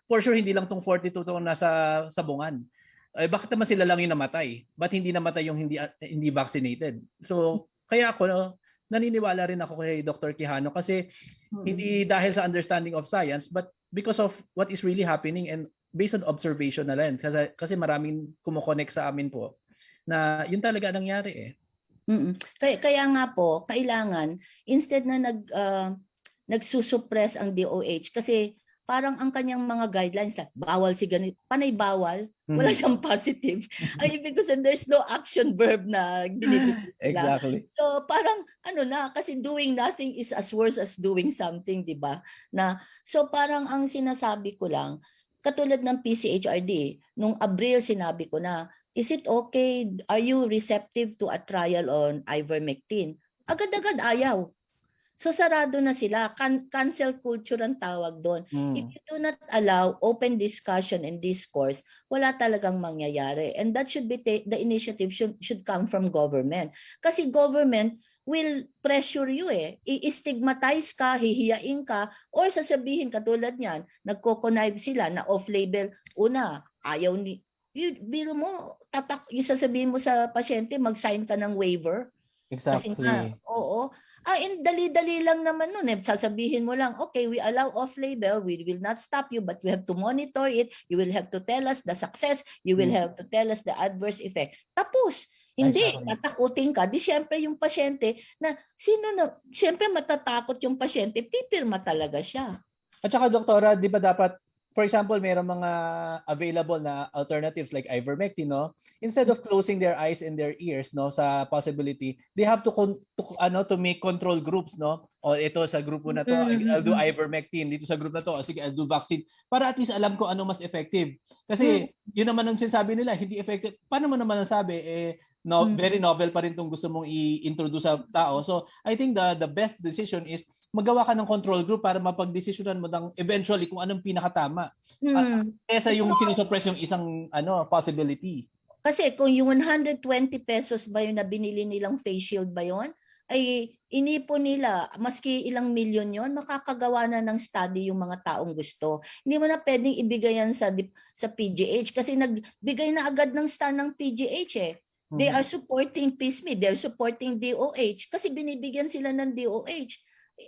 Speaker 3: for sure, hindi lang tong 42 tong nasa sabungan. Bakit naman sila lang yung namatay? Ba't hindi namatay yung hindi vaccinated? So, kaya ako, no, naniniwala rin ako kay Dr. Quijano kasi hindi dahil sa understanding of science but because of what is really happening and based on observation na lang kasi maraming kumokonek sa amin po na yun talaga nangyari
Speaker 2: Kaya nga po kailangan instead na nagsusuppress ang DOH kasi parang ang kanyang mga guidelines bawal si ganito, panay bawal, wala siyang positive. Ang ibig ko sabihin, there's no action verb na binibigay sila.
Speaker 3: Exactly.
Speaker 2: So parang kasi doing nothing is as worse as doing something, di ba? So parang ang sinasabi ko lang, katulad ng PCHRD, nung Abril sinabi ko na, is it okay, are you receptive to a trial on ivermectin? Agad-agad ayaw. So sarado na sila, cancel culture ang tawag doon. If you do not allow open discussion and discourse, wala talagang mangyayari. And that should be the initiative should come from government. Kasi government will pressure you I-stigmatize ka, hihiyain ka, or sasabihin katulad niyan, nagko-connive sila na off-label. Una, ayaw biro mo, yung sasabihin mo sa pasyente, mag-sign ka ng waiver.
Speaker 3: Exactly.
Speaker 2: Kasi nga, oo. Dali-dali lang naman nun Sasabihin mo lang, okay, we allow off-label, we will not stop you, but we have to monitor it. You will have to tell us the success. You will have to tell us the adverse effect. Tapos, hindi, tatakutin ka. Di syempre yung pasyente syempre matatakot yung pasyente, pipirma talaga siya.
Speaker 3: At saka, Doktora, di ba dapat, for example, mayroong mga available na alternatives like ivermectin, no? Instead of closing their eyes and their ears, no, sa possibility, they have to make control groups, no? O ito sa grupo na to, I'll do ivermectin. Dito sa group na to, sige, I'll do vaccine. Para at least alam ko ano mas effective. Kasi yun naman ang sinasabi nila, hindi effective. Paano mo naman nasabi? Very novel pa rin itong gusto mong i-introduce sa tao. So, I think the best decision is magawa ka ng control group para mapag-desisyonan mo eventually kung anong pinakatama. Kesa yung sinusuppress yung isang possibility.
Speaker 2: Kasi kung yung 120 pesos ba yun na binili nilang face shield ba yun? ay inipon nila, maski ilang milyon yon, makakagawa na ng study yung mga taong gusto. Hindi mo na pwedeng ibigay yan sa PGH kasi nagbigay na agad ng stand ng PGH eh. They are supporting PISMI, they're supporting DOH kasi binibigyan sila ng DOH.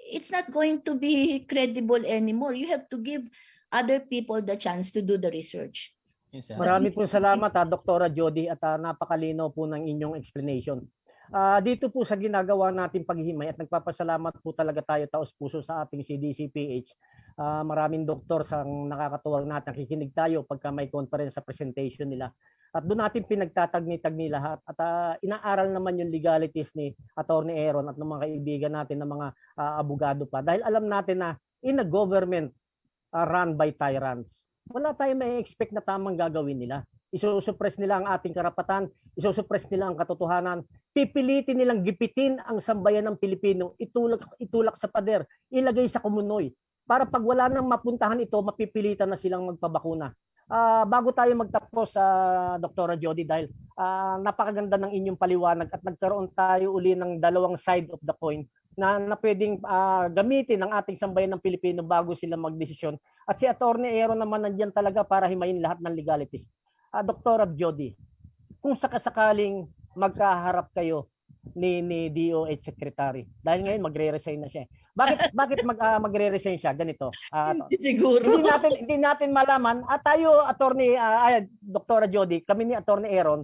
Speaker 2: It's not going to be credible anymore. You have to give other people the chance to do the research.
Speaker 3: Yes, sir.
Speaker 1: Marami po salamat Doktora Jody at napakalinaw po ng inyong explanation. Dito po sa ginagawa natin paghihimay at nagpapasalamat po talaga tayo taos-puso sa ating CDCPH. Maraming doktor ang nakakatuwag natin, nakikinig tayo pagka may conference sa presentation nila. At doon natin pinagtatagni-tagni lahat at inaaral naman yung legalities ni Attorney Aaron at ng mga kaibigan natin ng mga abogado pa. Dahil alam natin na in a government run by tyrants, wala tayong may expect na tamang gagawin nila. Isusuppress nila ang ating karapatan, isusuppress nila ang katotohanan, pipilitin nilang gipitin ang sambayan ng Pilipino, itulak sa pader, ilagay sa kumunoy. Para pag wala nang mapuntahan ito, mapipilitan na silang magpabakuna. Bago tayo magtapos, Dr. Jody, dahil napakaganda ng inyong paliwanag at nagkaroon tayo uli ng dalawang side of the coin na pwedeng gamitin ng ating sambayan ng Pilipino bago sila magdesisyon. At si Attorney Aaron naman nandiyan talaga para himayin lahat ng legalities. Dr. Jody, kung sakasakaling magkaharap kayo ni DOH Secretary, dahil ngayon magre-resign na siya. Bakit magre-resign siya? Ganito.
Speaker 2: Siguro.
Speaker 1: Hindi natin malaman. Tayo, Dr. Jody, kami ni Attorney Aaron,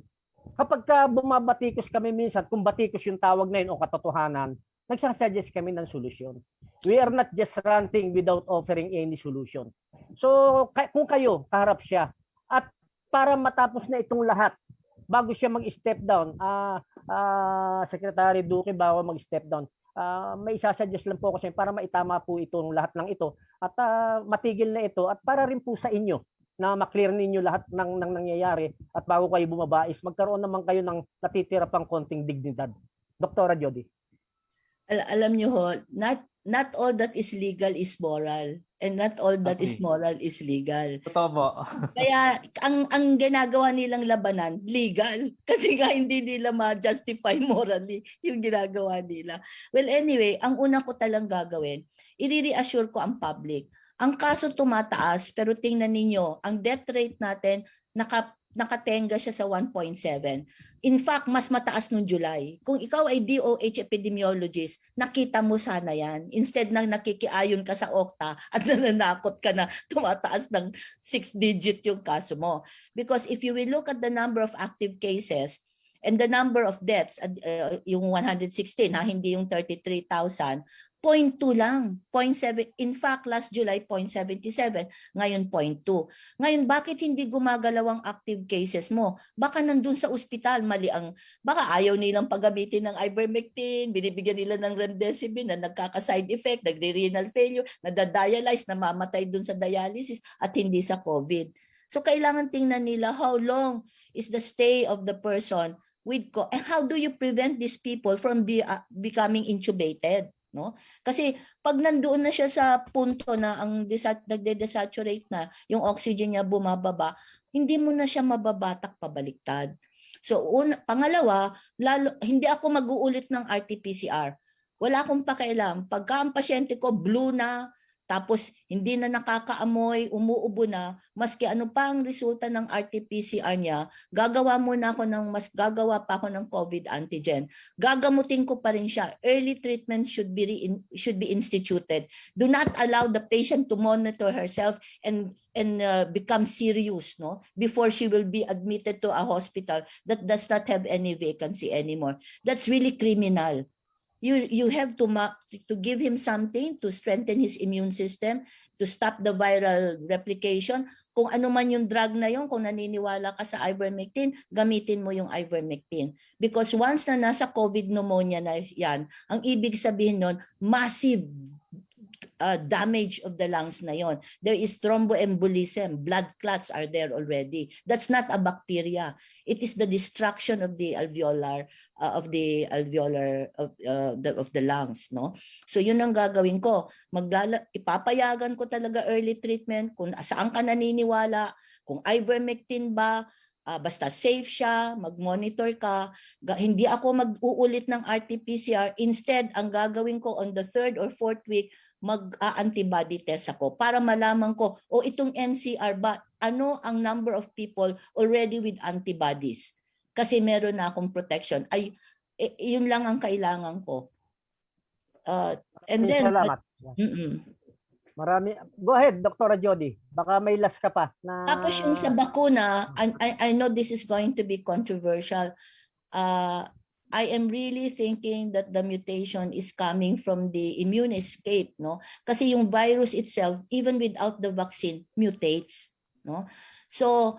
Speaker 1: kapag bumabatikos kami minsan, kung batikos yung tawag na yun o katotohanan, nagsasuggest kami ng solusyon. We are not just ranting without offering any solution. So, kung kayo, kaharap siya, at para matapos na itong lahat, bago siya mag-step down, Secretary Duque, bago mag-step down, may isasuggest lang po kasi para maitama po itong lahat ng ito at matigil na ito at para rin po sa inyo na maklear ninyo lahat ng nangyayari at bago kayo bumaba is magkaroon naman kayo ng natitira pang konting dignidad. Dr. Jody.
Speaker 2: Alam niyo ho, not all that is legal is moral and not all that is moral is legal.
Speaker 3: Totoo po.
Speaker 2: Kaya ang ginagawa nilang labanan, legal. Kasi nga hindi nila ma-justify morally yung ginagawa nila. Well, anyway, ang una ko talang gagawin, i-reassure ko ang public. Ang kaso tumataas, pero tingnan ninyo, ang death rate natin, nakatenga siya sa 1.7. In fact, mas mataas nung July. Kung ikaw ay DOH epidemiologist, nakita mo sana yan. Instead na nakikiayon ka sa Okta at nananakot ka na tumataas ng 6-digit yung kaso mo. Because if you will look at the number of active cases and the number of deaths, yung 116, hindi yung 33,000, 0.2 lang, 0.7. In fact, last July, 0.77. Ngayon, 0.2. Ngayon, bakit hindi gumagalaw ang active cases mo? Baka nandun sa ospital, baka ayaw nilang paggamitin ng ivermectin, binibigyan nila ng remdesivir na nagkaka-side effect, nagre-renal failure, nadadialyze, namamatay dun sa dialysis at hindi sa COVID. So, kailangan tingnan nila how long is the stay of the person with COVID and how do you prevent these people from becoming intubated? No? Kasi pag nandoon na siya sa punto na ang nagde-desaturate na, yung oxygen niya bumababa, hindi mo na siya mababatak pabaliktad. So pangalawa, hindi ako mag-uulit ng RT-PCR. Wala akong pakialam. Pagka ang pasyente ko blue na, tapos hindi na nakakaamoy, umuubo na, maski ano pa ang resulta ng RT-PCR niya, gagawa pa ako ng COVID antigen. Gagamutin ko pa rin siya. Early treatment should be instituted. Do not allow the patient to monitor herself and become serious, no, before she will be admitted to a hospital that does not have any vacancy anymore. That's really criminal. You have to give him something to strengthen his immune system, to stop the viral replication. Kung ano man yung drug na yun, kung naniniwala ka sa ivermectin, gamitin mo yung ivermectin. Because once na nasa COVID pneumonia na yan, ang ibig sabihin nun, massive damage of the lungs na yon. There is thromboembolism, blood clots are there already. That's not a bacteria. It is the destruction of the alveolar of the lungs, no? So yun ang gagawin ko. Ipapayagan ko talaga early treatment kung saan ka naniniwala, kung ivermectin ba, basta safe siya, mag-monitor ka. Hindi ako mag-uulit ng RT-PCR. Instead, ang gagawin ko on the 3rd or 4th week, mag-antibody test ako para malaman ko, itong NCR ba, ano ang number of people already with antibodies? Kasi meron na akong protection. Yun lang ang kailangan ko. And then,
Speaker 1: Salamat. Go ahead, Dr. Jody. Baka may last ka pa na...
Speaker 2: Tapos yung sa bakuna, I know this is going to be controversial. I am really thinking that the mutation is coming from the immune escape, no? Kasi yung virus itself, even without the vaccine, mutates, no? So,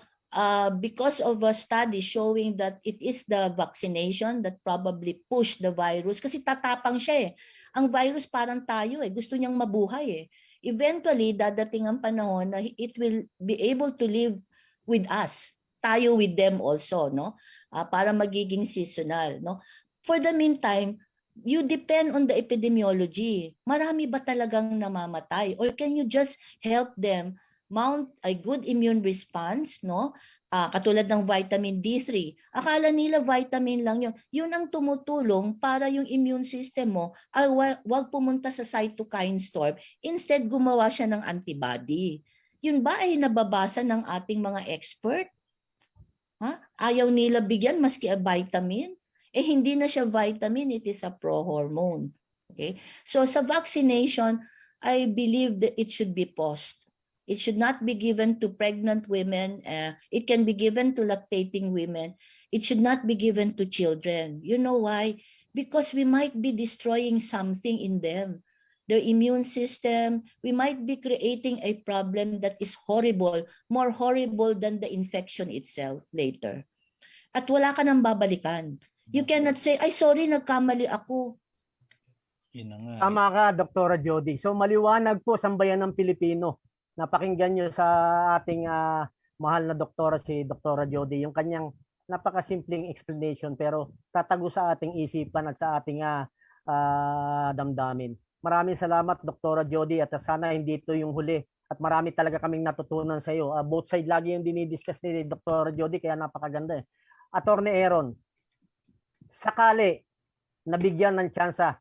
Speaker 2: because of a study showing that it is the vaccination that probably pushed the virus, kasi tatapang siya eh. Ang virus parang tayo eh, gusto niyang mabuhay eh. Eventually, dadating ang panahon na it will be able to live with us. Tayo with them also, no? Para magiging seasonal, no? For the meantime, you depend on the epidemiology. Marami ba talagang namamatay? Or can you just help them mount a good immune response, no? Katulad ng vitamin D3. Akala nila vitamin lang yun. Yun ang tumutulong para yung immune system mo ay wag pumunta sa cytokine storm. Instead, gumawa siya ng antibody. Yun ba ay nababasa ng ating mga expert? Ayaw nila bigyan maski a vitamin? Hindi na siya vitamin, it is a pro-hormone. Okay? So sa vaccination, I believe that it should be paused. It should not be given to pregnant women. It can be given to lactating women. It should not be given to children. You know why? Because we might be destroying something in them. Their immune system, we might be creating a problem that is horrible, more horrible than the infection itself later. At wala ka nang babalikan. You cannot say, ay sorry, nagkamali ako.
Speaker 3: Yun na nga.
Speaker 1: Tama ka, Dr. Jody. So maliwanag po sa bayan ng Pilipino. Napakinggan nyo sa ating mahal na doktora, si Dr. Jody, yung kanyang napakasimpleng explanation pero tatago sa ating isipan at sa ating damdamin. Maraming salamat, Dr. Jody, at sana hindi ito yung huli. At marami talaga kaming natutunan sa iyo. Both side lagi yung dinidiscuss ni Dr. Jody, kaya napakaganda eh. Attorney Aaron, sakali nabigyan ng tsansa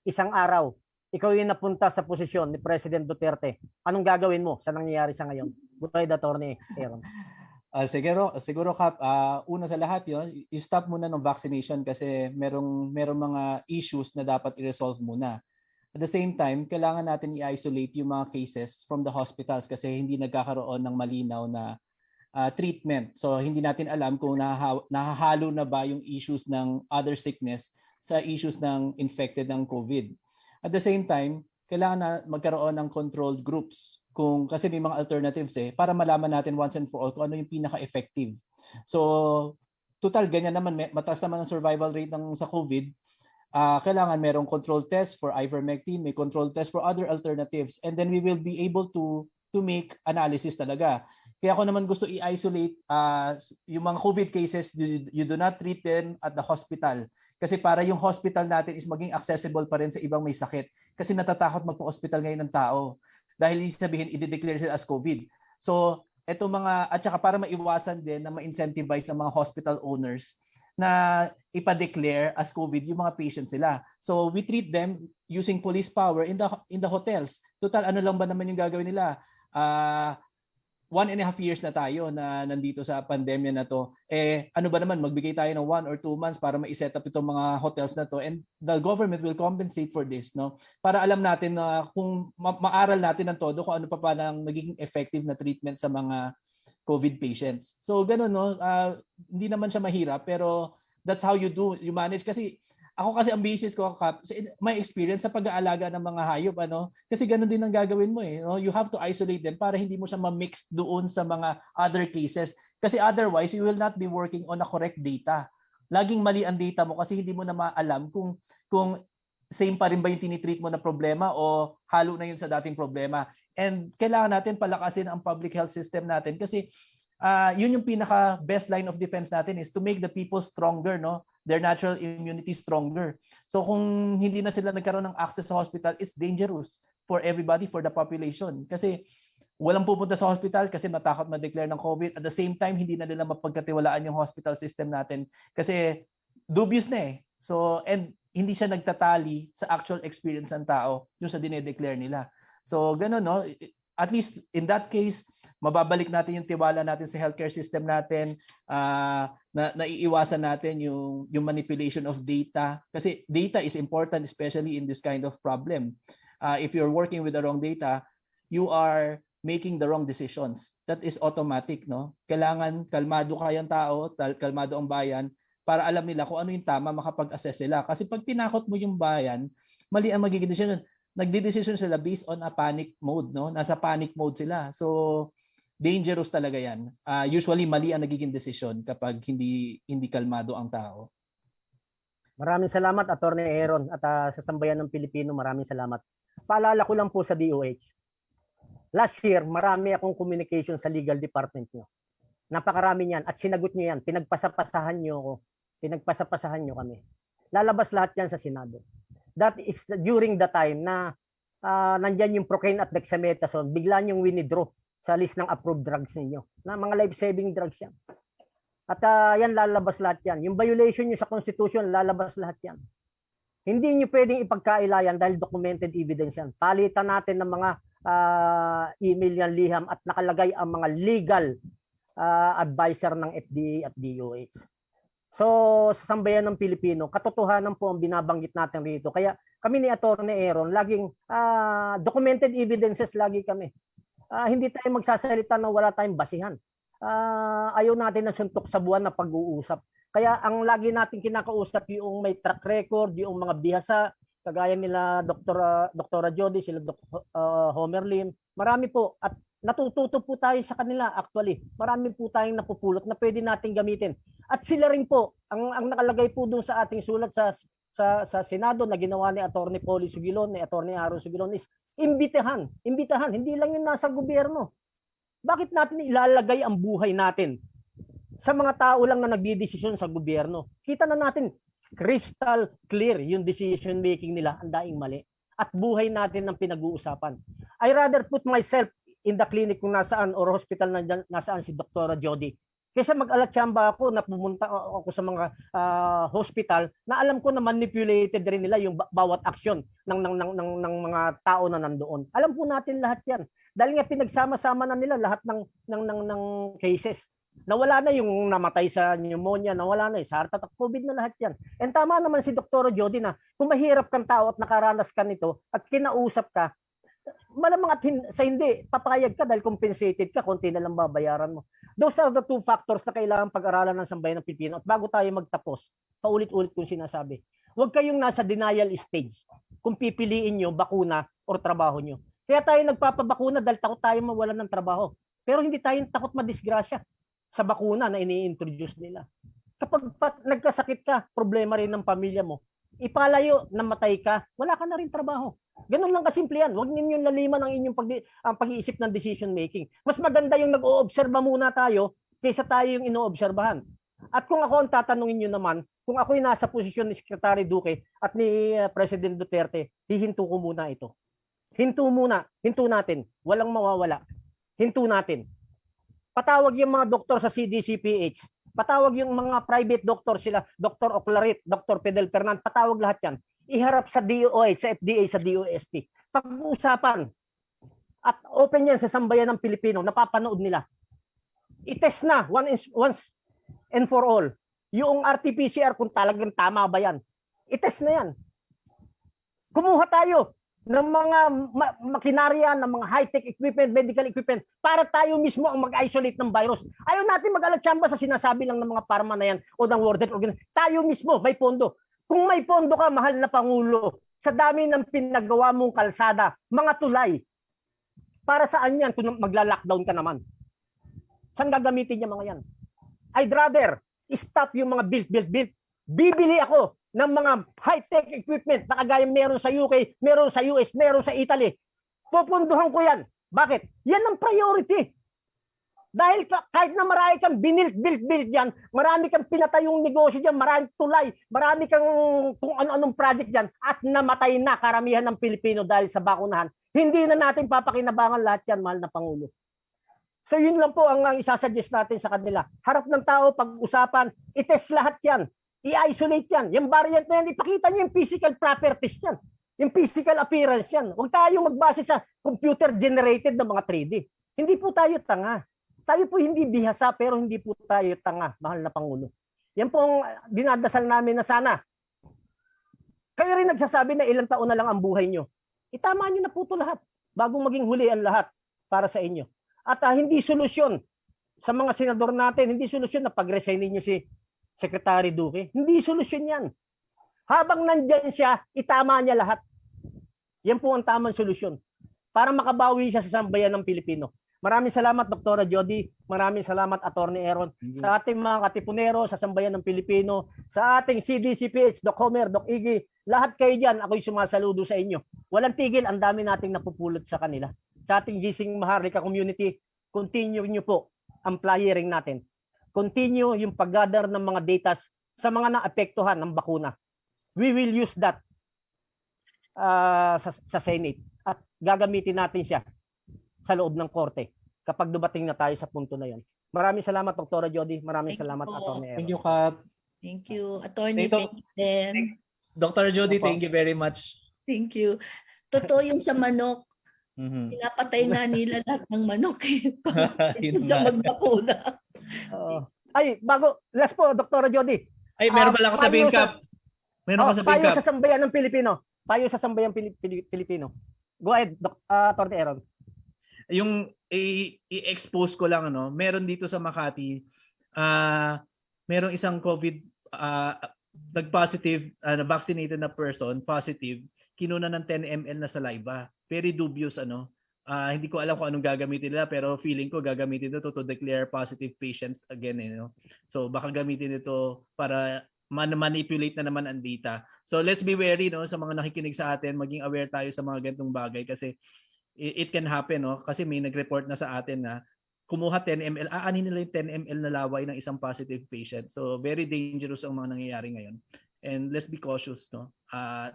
Speaker 1: isang araw, ikaw yung napunta sa posisyon ni President Duterte, anong gagawin mo sa nangyayari sa ngayon? Go ahead, Attorney Aaron.
Speaker 3: Siguro Kap, una sa lahat yon, i-stop muna ng vaccination kasi merong mga issues na dapat i-resolve muna. At the same time, kailangan natin i-isolate yung mga cases from the hospitals kasi hindi nagkakaroon ng malinaw na treatment. So hindi natin alam kung nahahalo na ba yung issues ng other sickness sa issues ng infected ng COVID. At the same time, kailangan na magkaroon ng controlled groups kasi may mga alternatives para malaman natin once and for all kung ano yung pinaka-effective. So, total ganyan naman, mataas naman ang survival rate sa COVID. Kailangan merong control test for ivermectin, may control test for other alternatives, and then we will be able to make analysis talaga. Kaya ako naman gusto i-isolate yung mga COVID cases, you do not treat them at the hospital. Kasi para yung hospital natin is maging accessible pa rin sa ibang may sakit. Kasi natatakot magpa-hospital ngayon ng tao. Dahil sabihin, i-declare sila as COVID. So, eto at saka para maiwasan din na ma-incentivize ang mga hospital owners na ipa-declare as COVID yung mga patients nila. So, we treat them using police power in the hotels. Total, ano lang ba naman yung gagawin nila? 1.5 years na tayo na nandito sa pandemya na to. Ano ba naman, magbigay tayo ng 1 or 2 months para ma-set up itong mga hotels na to, and the government will compensate for this, no? Para alam natin na kung maaral natin ng todo kung ano pa nang naging effective na treatment sa mga COVID patients. So gano'n, no? Hindi naman siya mahirap, pero that's how you manage. Kasi ako ang business ko, Kap, my experience sa pag-aalaga ng mga hayop, kasi ganun din ang gagawin mo no? You have to isolate them para hindi mo siya ma-mix doon sa mga other cases. Kasi otherwise, you will not be working on a correct data. Laging mali ang data mo kasi hindi mo na maalam kung same pa rin ba yung tinitreat mo na problema o halo na yun sa dating problema. And kailangan natin palakasin ang public health system natin kasi yun yung pinaka best line of defense natin is to make the people stronger, no? Their natural immunity stronger. So kung hindi na sila nagkaroon ng access sa hospital, it's dangerous for everybody, for the population. Kasi walang pupunta sa hospital kasi matakot ma-declare ng COVID. At the same time, hindi na nila mapagkatiwalaan yung hospital system natin kasi dubious na eh. So, and hindi siya nagtatali sa actual experience ng tao yung sa dinedeclare nila. So, ganun, no? At least in that case, mababalik natin yung tiwala natin sa healthcare system natin, naiiwasan natin yung manipulation of data. Kasi data is important, especially in this kind of problem. If you're working with the wrong data, you are making the wrong decisions. That is automatic, no? Kailangan kalmado kayang tao, kalmado ang bayan para alam nila kung ano yung tama, makapag-assess sila. Kasi pag tinakot mo yung bayan, mali ang magiging decision. Nagde-decision sila based on a panic mode, no? Nasa panic mode sila. So dangerous talaga 'yan. Usually mali ang nagiging decision kapag hindi kalmado ang tao.
Speaker 1: Maraming salamat, Attorney Aaron, at sa sambayan ng Pilipino, maraming salamat. Paalala ko lang po sa DOH. Last year, marami akong communication sa legal department nyo. Napakarami niyan at sinagot nyo yan. Pinagpasapasahan nyo ako. Pinagpasapasahan nyo kami. Lalabas lahat yan sa Senado. That is during the time na nandyan yung procaine at dexamethasone, bigla nyong winidraw sa list ng approved drugs ninyo. Na mga life-saving drugs yan. At yan lalabas lahat yan. Yung violation nyo sa Constitution, lalabas lahat yan. Hindi nyo pwedeng ipagkailayan dahil documented evidence yan. Palitan natin ng mga email yan, liham at nakalagay ang mga legal advisor ng FDA at DOH. So, sa sambayan ng Pilipino, katotohanan po ang binabanggit natin rito. Kaya kami ni Attorney Aaron, laging documented evidences lagi kami. Hindi tayo magsasalita na wala tayong basihan. Ayaw natin na suntok sa buwan na pag-uusap. Kaya ang lagi natin kinakausap yung may track record, yung mga bihasa, kagaya nila Dr. Jody, sila Dr. Homer Lim. Marami po at natututo po tayo sa kanila actually. Marami po tayong napupulot na pwede nating gamitin. At sila rin po, ang nakalagay po doon sa ating sulat sa Senado na ginawa ni Attorney Polly Sugilon, ni Attorney Aaron Sugilon is imbitahan, hindi lang yung nasa gobyerno. Bakit natin ilalagay ang buhay natin sa mga tao lang na nagdidesisyon sa gobyerno? Kita na natin, crystal clear yung decision making nila, ang daing mali. At buhay natin ang pinag-uusapan. I rather put myself in the clinic kung nasaan or hospital na nasaan si Dr. Jody. Kaysa mag-alatsamba ako na pumunta ako sa mga hospital na alam ko na manipulated rin nila yung bawat aksyon ng mga tao na nandoon. Alam po natin lahat yan. Dahil nga pinagsama-sama na nila lahat ng cases. Nawala na yung namatay sa pneumonia, nawala na sa heart attack, COVID na lahat yan. And tama naman si Dr. Jody na kung mahirap kang tao at nakaranas ka nito at kinausap ka, malamang at sa hindi, papayag ka dahil compensated ka, konti na lang babayaran mo. Those are the two factors na kailangan pag-aralan ng sambayan ng Pilipino. At bago tayo magtapos, paulit-ulit kong sinasabi, huwag kayong nasa denial stage kung pipiliin nyo bakuna or trabaho nyo. Kaya tayo nagpapabakuna dahil takot tayo mawalan ng trabaho. Pero hindi tayo takot madisgrasya sa bakuna na ini-introduce nila. Kapag nagkasakit ka, problema rin ng pamilya mo, ipalayo, namatay ka, wala ka na rin trabaho. Ganun lang kasimple yan. Huwag ninyong laliman ang inyong pag-iisip ng decision making. Mas maganda yung nag-oobserba muna tayo kaysa tayo yung inoobserbahan. At kung ako ang tatanungin nyo naman, kung ako'y nasa posisyon ni Secretary Duque at ni President Duterte, hihinto ko muna ito. Hinto muna. Hinto natin. Walang mawawala. Hinto natin. Patawag yung mga doktor sa CDCPH. Patawag yung mga private doctor sila, Dr. Oclarit, Dr. Fidel Fernan, patawag lahat yan. Iharap sa DOH, sa FDA, sa DOST. Pag-uusapan. At open yan sa sambayan ng Pilipino, napapanood nila. I-test na once and for all. Yung RT-PCR kung talagang tama ba yan. I-test na yan. Kumuha tayo ng mga makinarya, ng mga high-tech equipment, medical equipment, para tayo mismo ang mag-isolate ng virus. Ayaw natin mag-alatsamba sa sinasabi lang ng mga pharma na yan o ng World Health Organization. Tayo mismo, may pondo. Kung may pondo ka, mahal na Pangulo, sa dami ng pinagawa mong kalsada, mga tulay, para saan yan kung magla-lockdown ka naman? Saan gagamitin yung mga yan? I'd rather stop yung mga build. Bibili ako ng mga high-tech equipment na kagaya meron sa UK, meron sa US, meron sa Italy. Pupunduhan ko yan. Bakit? Yan ang priority. Dahil kahit na marami kang build dyan, marami kang pinatayong negosyo dyan, maraming tulay, marami kang kung ano-anong project dyan, at namatay na karamihan ng Pilipino dahil sa bakunahan, hindi na natin papakinabangan lahat yan, mahal na Pangulo. So yun lang po ang isasuggest natin sa kanila. Harap ng tao, pag-usapan, itest lahat yan, i-isolate yan. Yung variant na yan, ipakita nyo yung physical properties yan, yung physical appearance yan. Huwag tayong magbase sa computer-generated na mga 3D. Hindi po tayo tanga. Tayo po hindi bihasa pero hindi po tayo tanga, mahal na Pangulo. Yan po ang dinadasal namin na sana. Kayo rin nagsasabi na ilang taon na lang ang buhay nyo. Itama nyo na po ito lahat bago maging huli ang lahat para sa inyo. At hindi solusyon sa mga senador natin, hindi solusyon na pag-resignin nyo si Secretary Duque. Hindi solusyon yan. Habang nandyan siya, itama niya lahat. Yan po ang tamang solusyon para makabawi siya sa sambayan ng Pilipino. Maraming salamat, Dr. Jody. Maraming salamat, Attorney Aaron. Sa ating mga katipunero, sa sambayan ng Pilipino, sa ating CDCPH, Doc Homer, Doc Iggy, lahat kayo dyan, ako'y sumasaludo sa inyo. Walang tigil, ang dami nating napupulot sa kanila. Sa ating Gising Maharlika community, continue nyo po ang flyering natin. Continue yung pag-gather ng mga data sa mga naapektuhan ng bakuna. We will use that sa Senate at gagamitin natin siya sa loob ng korte kapag dumating na tayo sa punto na yon. Maraming salamat, Dr. Jody. Maraming salamat, Attorney Aaron.
Speaker 3: Thank you, Kap.
Speaker 2: Thank you. Attorney, thank you din.
Speaker 3: Dr. Jody, thank you very much.
Speaker 2: Thank you. Totoo yung sa manok. Pinapatay nga nila lahat ng manok sa magbakuna.
Speaker 1: Ay, last po, Dr. Jody.
Speaker 3: Ay, meron pala ako sabihin, Kap. Meron ko sabihin,
Speaker 1: payo
Speaker 3: Kap.
Speaker 1: sa sambayan ng Pilipino. Payo sa sambayan Pilipino. Go ahead, Attorney Aaron.
Speaker 3: Yung i-expose ko lang, meron dito sa Makati, merong isang COVID nag-positive, vaccinated na person, positive, kinuna ng 10 ml na saliva. Very dubious, hindi ko alam kung anong gagamitin nila, pero feeling ko gagamitin ito to declare positive patients again. So baka gamitin ito para manipulate na naman ang data. So let's be wary sa mga nakikinig sa atin, maging aware tayo sa mga ganitong bagay kasi it can happen, kasi may nag-report na sa atin na kumuha 10 ml, aanin nila yung 10 ml na laway ng isang positive patient. So very dangerous ang mga nangyayari ngayon. And let's be cautious,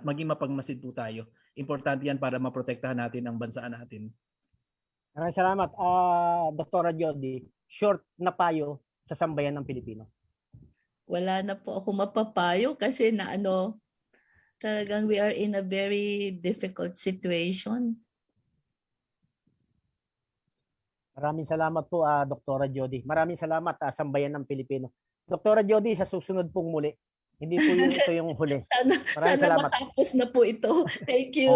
Speaker 3: maging mapagmasid po tayo. Importante yan para maprotektahan natin ang bansa natin.
Speaker 1: Maraming salamat, Dr. Jody. Short na payo sa sambayan ng Pilipino.
Speaker 2: Wala na po ako mapapayo kasi talagang we are in a very difficult situation.
Speaker 1: Maraming salamat po, Dr. Jody. Maraming salamat, sambayan ng Pilipino. Dr. Jody, sa susunod pong muli. Hindi po ito yung huli.
Speaker 2: Sana matapos na po ito. Thank you.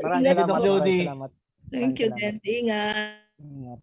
Speaker 1: Maraming salamat,
Speaker 3: Jody.
Speaker 1: salamat.
Speaker 2: Thank you, Dan. Ingat.
Speaker 1: Ingat.